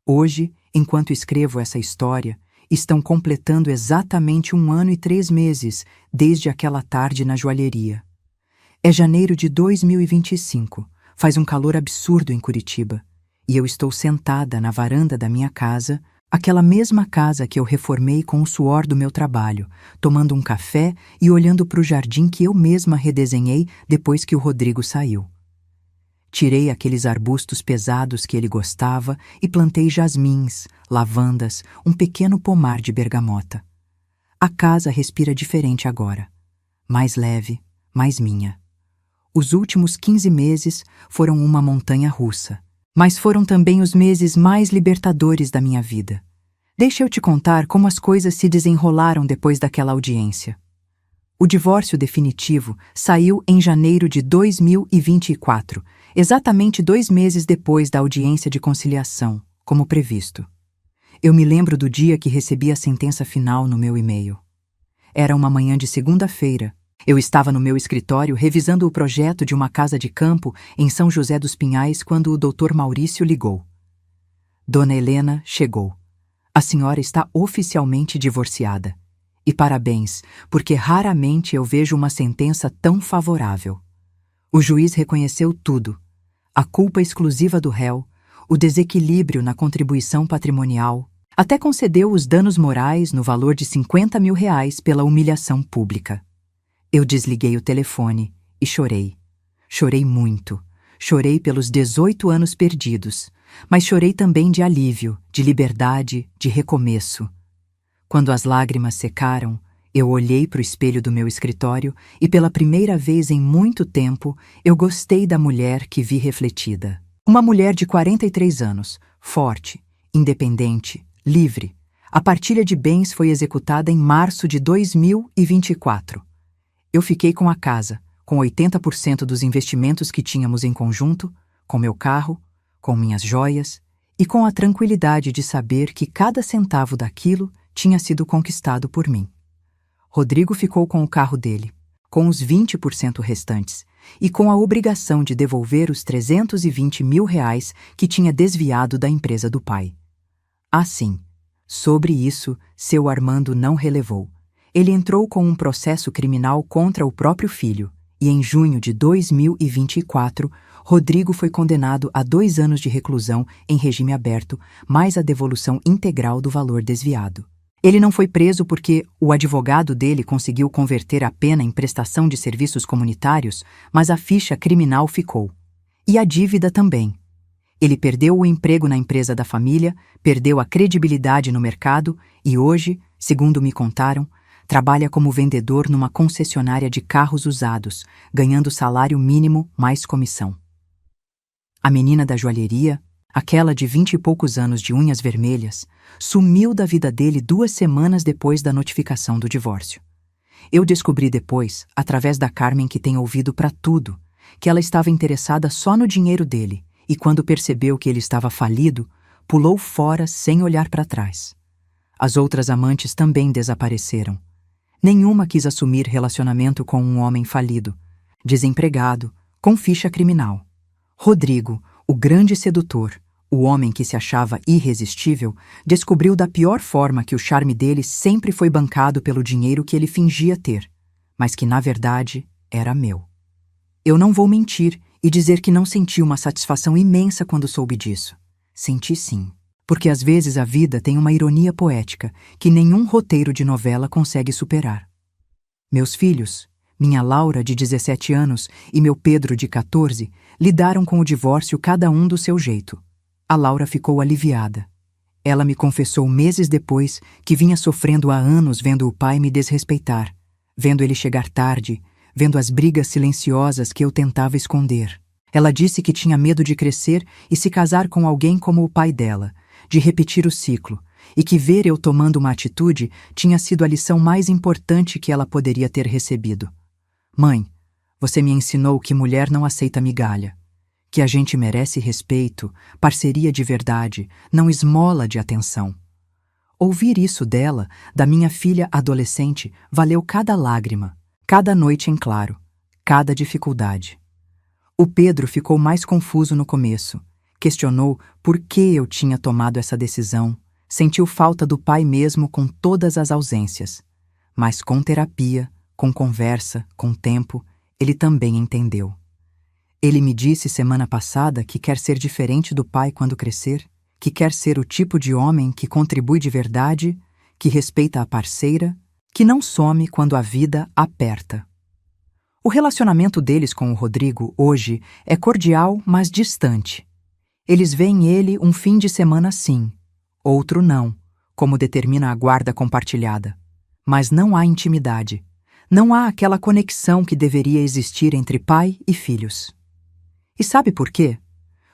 Hoje, enquanto escrevo essa história, estão completando exatamente 1 ano e 3 meses desde aquela tarde na joalheria. É janeiro de 2025, faz um calor absurdo em Curitiba, e eu estou sentada na varanda da minha casa, aquela mesma casa que eu reformei com o suor do meu trabalho, tomando um café e olhando para o jardim que eu mesma redesenhei depois que o Rodrigo saiu. Tirei aqueles arbustos pesados que ele gostava e plantei jasmins, lavandas, um pequeno pomar de bergamota. A casa respira diferente agora, mais leve, mais minha. Os últimos 15 meses foram uma montanha-russa, mas foram também os meses mais libertadores da minha vida. Deixa eu te contar como as coisas se desenrolaram depois daquela audiência. O divórcio definitivo saiu em janeiro de 2024, exatamente 2 meses depois da audiência de conciliação, como previsto. Eu me lembro do dia que recebi a sentença final no meu e-mail. Era uma manhã de segunda-feira. Eu estava no meu escritório revisando o projeto de uma casa de campo em São José dos Pinhais quando o Dr. Maurício ligou. Dona Helena chegou. A senhora está oficialmente divorciada. E parabéns, porque raramente eu vejo uma sentença tão favorável. O juiz reconheceu tudo: a culpa exclusiva do réu, o desequilíbrio na contribuição patrimonial, até concedeu os danos morais no valor de R$50 mil pela humilhação pública. Eu desliguei o telefone e chorei. Chorei muito. Chorei pelos 18 anos perdidos, mas chorei também de alívio, de liberdade, de recomeço. Quando as lágrimas secaram, eu olhei para o espelho do meu escritório e pela primeira vez em muito tempo eu gostei da mulher que vi refletida. Uma mulher de 43 anos, forte, independente, livre. A partilha de bens foi executada em março de 2024. Eu fiquei com a casa, com 80% dos investimentos que tínhamos em conjunto, com meu carro, com minhas joias e com a tranquilidade de saber que cada centavo daquilo tinha sido conquistado por mim. Rodrigo ficou com o carro dele, com os 20% restantes, e com a obrigação de devolver os R$320 mil que tinha desviado da empresa do pai. Assim, sobre isso, seu Armando não relevou. Ele entrou com um processo criminal contra o próprio filho, e em junho de 2024, Rodrigo foi condenado a 2 anos de reclusão em regime aberto, mais a devolução integral do valor desviado. Ele não foi preso porque o advogado dele conseguiu converter a pena em prestação de serviços comunitários, mas a ficha criminal ficou. E a dívida também. Ele perdeu o emprego na empresa da família, perdeu a credibilidade no mercado e hoje, segundo me contaram, trabalha como vendedor numa concessionária de carros usados, ganhando salário mínimo mais comissão. A menina da joalheria, aquela de 20 e poucos anos de unhas vermelhas, sumiu da vida dele 2 semanas depois da notificação do divórcio. Eu descobri depois, através da Carmen que tem ouvido para tudo, que ela estava interessada só no dinheiro dele e quando percebeu que ele estava falido, pulou fora sem olhar para trás. As outras amantes também desapareceram. Nenhuma quis assumir relacionamento com um homem falido, desempregado, com ficha criminal. Rodrigo, o grande sedutor, o homem que se achava irresistível, descobriu da pior forma que o charme dele sempre foi bancado pelo dinheiro que ele fingia ter, mas que na verdade era meu. Eu não vou mentir e dizer que não senti uma satisfação imensa quando soube disso. Senti sim, porque às vezes a vida tem uma ironia poética que nenhum roteiro de novela consegue superar. Meus filhos, minha Laura de 17 anos e meu Pedro de 14, lidaram com o divórcio cada um do seu jeito. A Laura ficou aliviada. Ela me confessou meses depois que vinha sofrendo há anos vendo o pai me desrespeitar, vendo ele chegar tarde, vendo as brigas silenciosas que eu tentava esconder. Ela disse que tinha medo de crescer e se casar com alguém como o pai dela, de repetir o ciclo, e que ver eu tomando uma atitude tinha sido a lição mais importante que ela poderia ter recebido. Mãe, você me ensinou que mulher não aceita migalha, que a gente merece respeito, parceria de verdade, não esmola de atenção. Ouvir isso dela, da minha filha adolescente, valeu cada lágrima, cada noite em claro, cada dificuldade. O Pedro ficou mais confuso no começo. Questionou por que eu tinha tomado essa decisão, sentiu falta do pai mesmo com todas as ausências. Mas com terapia, com conversa, com tempo, ele também entendeu. Ele me disse semana passada que quer ser diferente do pai quando crescer, que quer ser o tipo de homem que contribui de verdade, que respeita a parceira, que não some quando a vida aperta. O relacionamento deles com o Rodrigo, hoje, é cordial, mas distante. Eles veem ele um fim de semana sim, outro não, como determina a guarda compartilhada. Mas não há intimidade. Não há aquela conexão que deveria existir entre pai e filhos. E sabe por quê?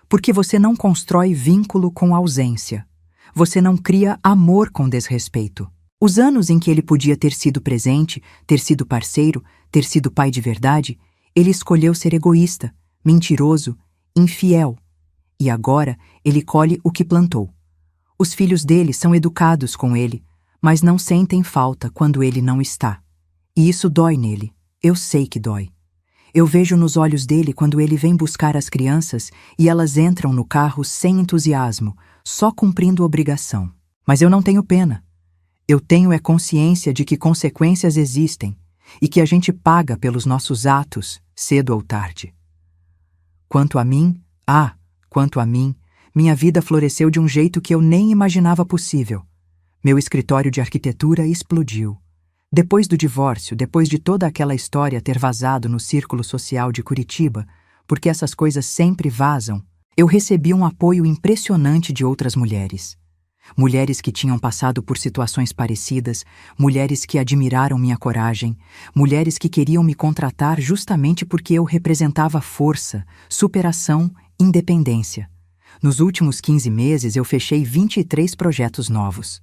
Porque você não constrói vínculo com ausência. Você não cria amor com desrespeito. Os anos em que ele podia ter sido presente, ter sido parceiro, ter sido pai de verdade, ele escolheu ser egoísta, mentiroso, infiel. E agora ele colhe o que plantou. Os filhos dele são educados com ele, mas não sentem falta quando ele não está. E isso dói nele. Eu sei que dói. Eu vejo nos olhos dele quando ele vem buscar as crianças e elas entram no carro sem entusiasmo, só cumprindo obrigação. Mas eu não tenho pena. Eu tenho consciência de que consequências existem e que a gente paga pelos nossos atos, cedo ou tarde. Quanto a mim, minha vida floresceu de um jeito que eu nem imaginava possível. Meu escritório de arquitetura explodiu. Depois do divórcio, depois de toda aquela história ter vazado no círculo social de Curitiba, porque essas coisas sempre vazam, eu recebi um apoio impressionante de outras mulheres. Mulheres que tinham passado por situações parecidas, mulheres que admiraram minha coragem, mulheres que queriam me contratar justamente porque eu representava força, superação, independência. Nos últimos 15 meses eu fechei 23 projetos novos.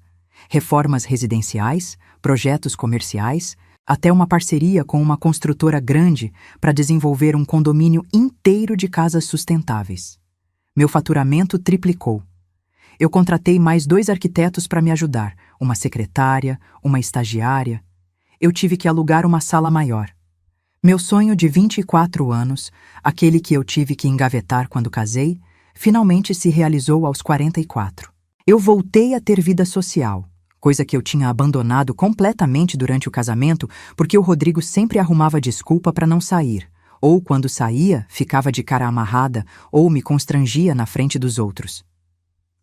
Reformas residenciais, projetos comerciais, até uma parceria com uma construtora grande para desenvolver um condomínio inteiro de casas sustentáveis. Meu faturamento triplicou. Eu contratei mais 2 arquitetos para me ajudar, uma secretária, uma estagiária. Eu tive que alugar uma sala maior. Meu sonho de 24 anos, aquele que eu tive que engavetar quando casei, finalmente se realizou aos 44. Eu voltei a ter vida social, coisa que eu tinha abandonado completamente durante o casamento porque o Rodrigo sempre arrumava desculpa para não sair, ou quando saía, ficava de cara amarrada ou me constrangia na frente dos outros.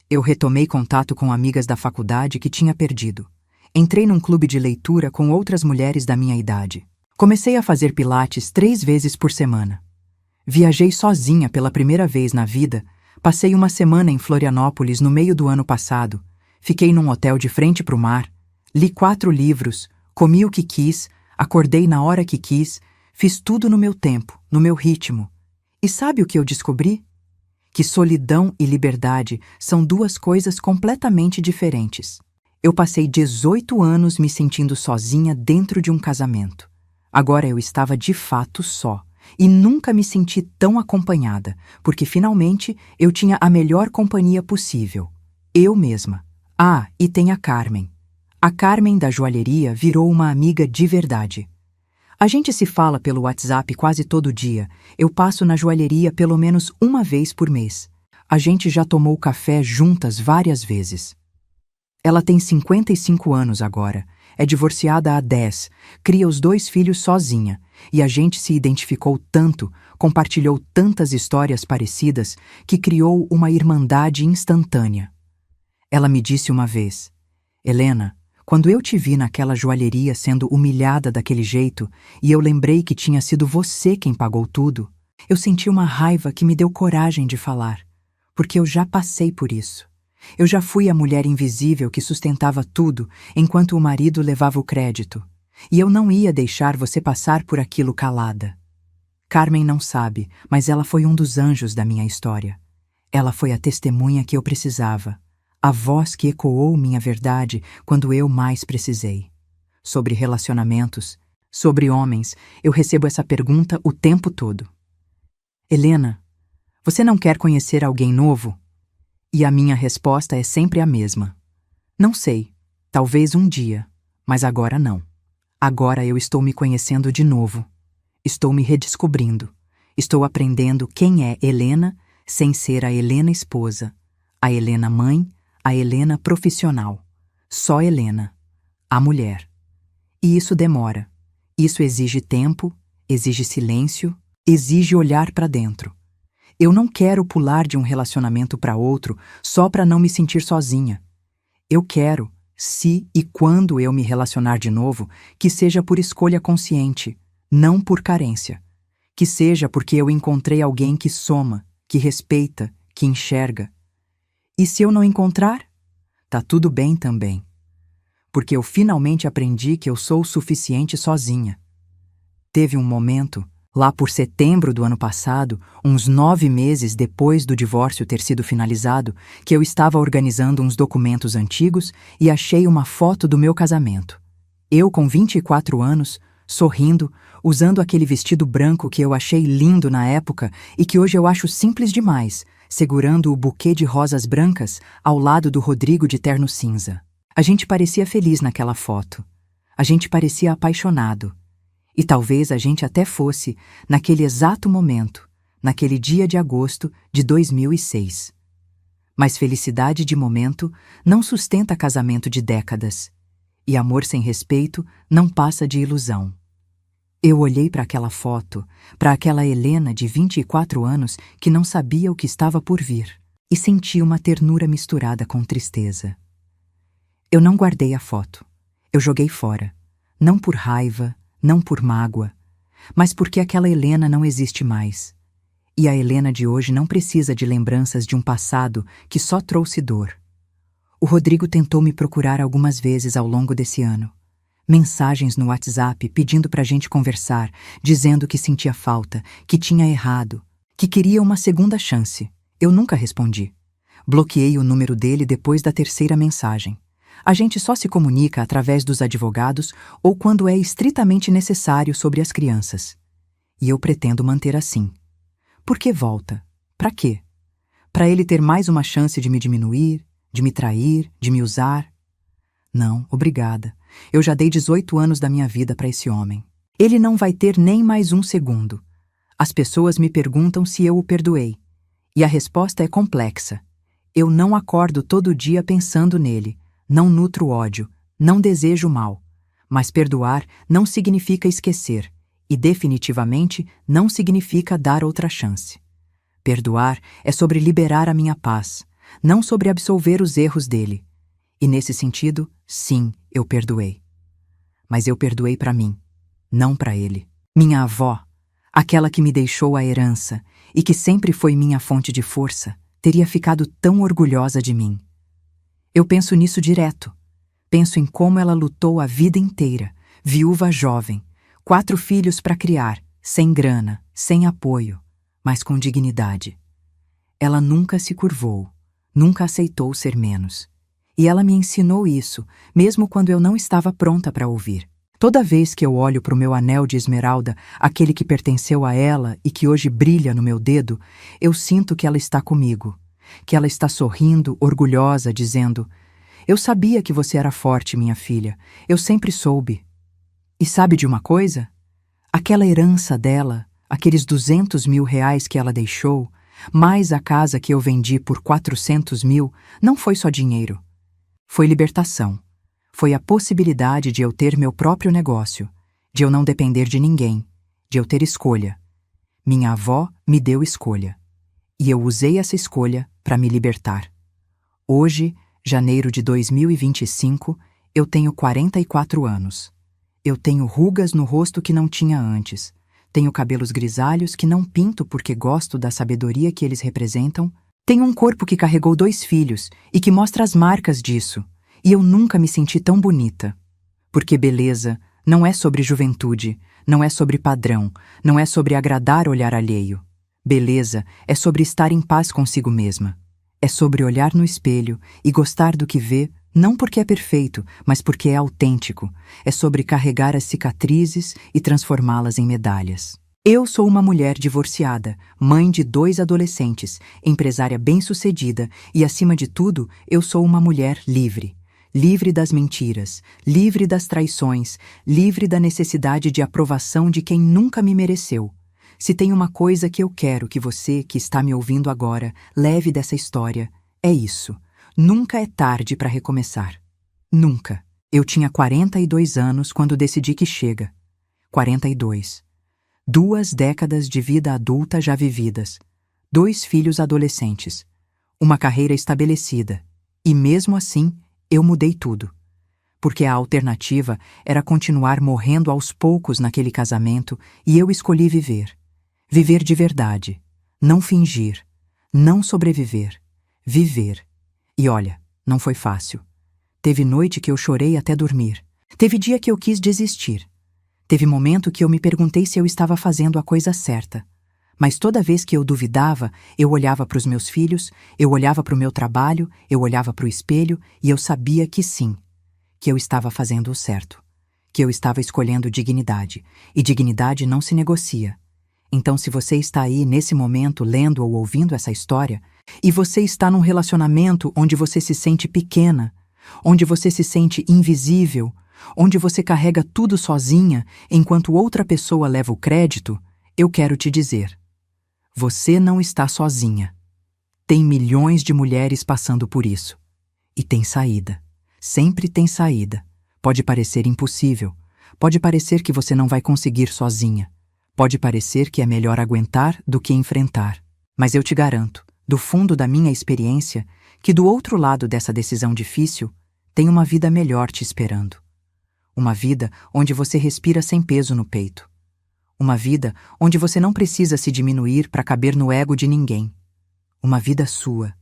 Eu retomei contato com amigas da faculdade que tinha perdido. Entrei num clube de leitura com outras mulheres da minha idade. Comecei a fazer pilates 3 vezes por semana. Viajei sozinha pela primeira vez na vida, passei uma semana em Florianópolis no meio do ano passado, fiquei num hotel de frente para o mar, li 4 livros, comi o que quis, acordei na hora que quis, fiz tudo no meu tempo, no meu ritmo. E sabe o que eu descobri? Que solidão e liberdade são 2 coisas completamente diferentes. Eu passei 18 anos me sentindo sozinha dentro de um casamento. Agora eu estava de fato só, e nunca me senti tão acompanhada, porque finalmente eu tinha a melhor companhia possível. Eu mesma. Ah, e tem a Carmen. A Carmen da joalheria virou uma amiga de verdade. A gente se fala pelo WhatsApp quase todo dia. Eu passo na joalheria pelo menos uma vez por mês. A gente já tomou café juntas várias vezes. Ela tem 55 anos agora. É divorciada há 10, cria os 2 filhos sozinha. E a gente se identificou tanto, compartilhou tantas histórias parecidas, que criou uma irmandade instantânea. Ela me disse uma vez: Helena, quando eu te vi naquela joalheria sendo humilhada daquele jeito, e eu lembrei que tinha sido você quem pagou tudo, eu senti uma raiva que me deu coragem de falar, porque eu já passei por isso. Eu já fui a mulher invisível que sustentava tudo, enquanto o marido levava o crédito. E eu não ia deixar você passar por aquilo calada. Carmen não sabe, mas ela foi um dos anjos da minha história. Ela foi a testemunha que eu precisava. a voz que ecoou minha verdade quando eu mais precisei. Sobre relacionamentos, sobre homens, eu recebo essa pergunta o tempo todo. Helena, você não quer conhecer alguém novo? E a minha resposta é sempre a mesma. Não sei, talvez um dia, mas agora não. Agora eu estou me conhecendo de novo. Estou me redescobrindo. Estou aprendendo quem é Helena sem ser a Helena esposa, a Helena mãe, a Helena profissional. Só Helena, a mulher. E isso demora. Isso exige tempo, exige silêncio, exige olhar para dentro. Eu não quero pular de um relacionamento para outro só para não me sentir sozinha. Eu quero, se e quando eu me relacionar de novo, que seja por escolha consciente, não por carência. Que seja porque eu encontrei alguém que soma, que respeita, que enxerga. E se eu não encontrar? Tá tudo bem também. Porque eu finalmente aprendi que eu sou o suficiente sozinha. Teve um momento, lá por setembro do ano passado, uns 9 meses depois do divórcio ter sido finalizado, que eu estava organizando uns documentos antigos e achei uma foto do meu casamento. Eu, com 24 anos, sorrindo, usando aquele vestido branco que eu achei lindo na época e que hoje eu acho simples demais, segurando o buquê de rosas brancas ao lado do Rodrigo de terno cinza. A gente parecia feliz naquela foto. A gente parecia apaixonado. E talvez a gente até fosse naquele exato momento, naquele dia de agosto de 2006. Mas felicidade de momento não sustenta casamento de décadas. E amor sem respeito não passa de ilusão. Eu olhei para aquela foto, para aquela Helena de 24 anos que não sabia o que estava por vir, e senti uma ternura misturada com tristeza. Eu não guardei a foto. Eu joguei fora. Não por raiva, não por mágoa, mas porque aquela Helena não existe mais. E a Helena de hoje não precisa de lembranças de um passado que só trouxe dor. O Rodrigo tentou me procurar algumas vezes ao longo desse ano. Mensagens no WhatsApp pedindo pra gente conversar, dizendo que sentia falta, que tinha errado, que queria uma segunda chance. Eu nunca respondi. Bloqueei o número dele depois da terceira mensagem. A gente só se comunica através dos advogados ou quando é estritamente necessário sobre as crianças. E eu pretendo manter assim. Por que volta? Pra quê? Pra ele ter mais uma chance de me diminuir, de me trair, de me usar? Não, obrigada. Eu já dei 18 anos da minha vida pra esse homem. Ele não vai ter nem mais um segundo. As pessoas me perguntam se eu o perdoei. E a resposta é complexa. Eu não acordo todo dia pensando nele. Não nutro ódio, não desejo mal. Mas perdoar não significa esquecer, e definitivamente não significa dar outra chance. Perdoar é sobre liberar a minha paz, não sobre absolver os erros dele. E nesse sentido, sim, eu perdoei. Mas eu perdoei para mim, não para ele. Minha avó, aquela que me deixou a herança e que sempre foi minha fonte de força, teria ficado tão orgulhosa de mim. Eu penso nisso direto. Penso em como ela lutou a vida inteira, viúva jovem, 4 filhos para criar, sem grana, sem apoio, mas com dignidade. Ela nunca se curvou, nunca aceitou ser menos. E ela me ensinou isso, mesmo quando eu não estava pronta para ouvir. Toda vez que eu olho para o meu anel de esmeralda, aquele que pertenceu a ela e que hoje brilha no meu dedo, eu sinto que ela está comigo. Que ela está sorrindo, orgulhosa, dizendo: eu sabia que você era forte, minha filha. Eu sempre soube. E sabe de uma coisa? Aquela herança dela, aqueles 200 mil reais que ela deixou, mais a casa que eu vendi por 400 mil, não foi só dinheiro. Foi libertação. Foi a possibilidade de eu ter meu próprio negócio, de eu não depender de ninguém, de eu ter escolha. Minha avó me deu escolha. E eu usei essa escolha para me libertar. Hoje, janeiro de 2025, eu tenho 44 anos. Eu tenho rugas no rosto que não tinha antes. Tenho cabelos grisalhos que não pinto porque gosto da sabedoria que eles representam. Tenho um corpo que carregou 2 filhos e que mostra as marcas disso. E eu nunca me senti tão bonita. Porque beleza não é sobre juventude, não é sobre padrão, não é sobre agradar olhar alheio. Beleza é sobre estar em paz consigo mesma. É sobre olhar no espelho e gostar do que vê, não porque é perfeito, mas porque é autêntico. É sobre carregar as cicatrizes e transformá-las em medalhas. Eu sou uma mulher divorciada, mãe de 2 adolescentes, empresária bem-sucedida e, acima de tudo, eu sou uma mulher livre. Livre das mentiras, livre das traições, livre da necessidade de aprovação de quem nunca me mereceu. Se tem uma coisa que eu quero que você, que está me ouvindo agora, leve dessa história, é isso. Nunca é tarde para recomeçar. Nunca. Eu tinha 42 anos quando decidi que chega. 42. 2 décadas de vida adulta já vividas. 2 filhos adolescentes. Uma carreira estabelecida. E mesmo assim, eu mudei tudo. Porque a alternativa era continuar morrendo aos poucos naquele casamento e eu escolhi viver. Viver de verdade. Não fingir. Não sobreviver. Viver. E olha, não foi fácil. Teve noite que eu chorei até dormir. Teve dia que eu quis desistir. Teve momento que eu me perguntei se eu estava fazendo a coisa certa. Mas toda vez que eu duvidava, eu olhava para os meus filhos, eu olhava para o meu trabalho, eu olhava para o espelho e eu sabia que sim, que eu estava fazendo o certo, que eu estava escolhendo dignidade, e dignidade não se negocia. Então, se você está aí nesse momento lendo ou ouvindo essa história, e você está num relacionamento onde você se sente pequena, onde você se sente invisível, onde você carrega tudo sozinha enquanto outra pessoa leva o crédito, eu quero te dizer: você não está sozinha. Tem milhões de mulheres passando por isso. E tem saída. Sempre tem saída. Pode parecer impossível. Pode parecer que você não vai conseguir sozinha. Pode parecer que é melhor aguentar do que enfrentar. Mas eu te garanto, do fundo da minha experiência, que do outro lado dessa decisão difícil, tem uma vida melhor te esperando. Uma vida onde você respira sem peso no peito. Uma vida onde você não precisa se diminuir para caber no ego de ninguém. Uma vida sua.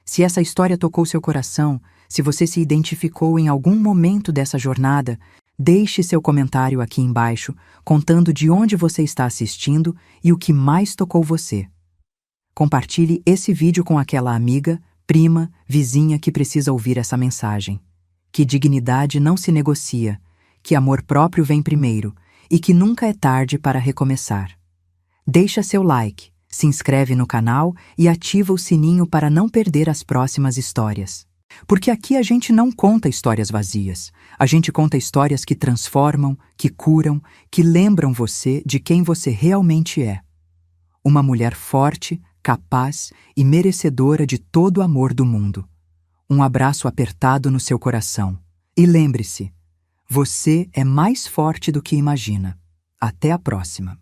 Se essa história tocou seu coração, se você se identificou em algum momento dessa jornada, deixe seu comentário aqui embaixo, contando de onde você está assistindo e o que mais tocou você. Compartilhe esse vídeo com aquela amiga, prima, vizinha que precisa ouvir essa mensagem. Que dignidade não se negocia, que amor próprio vem primeiro e que nunca é tarde para recomeçar. Deixa seu like, se inscreve no canal e ativa o sininho para não perder as próximas histórias. Porque aqui a gente não conta histórias vazias. A gente conta histórias que transformam, que curam, que lembram você de quem você realmente é. Uma mulher forte, capaz e merecedora de todo o amor do mundo. Um abraço apertado no seu coração. E lembre-se, você é mais forte do que imagina. Até a próxima.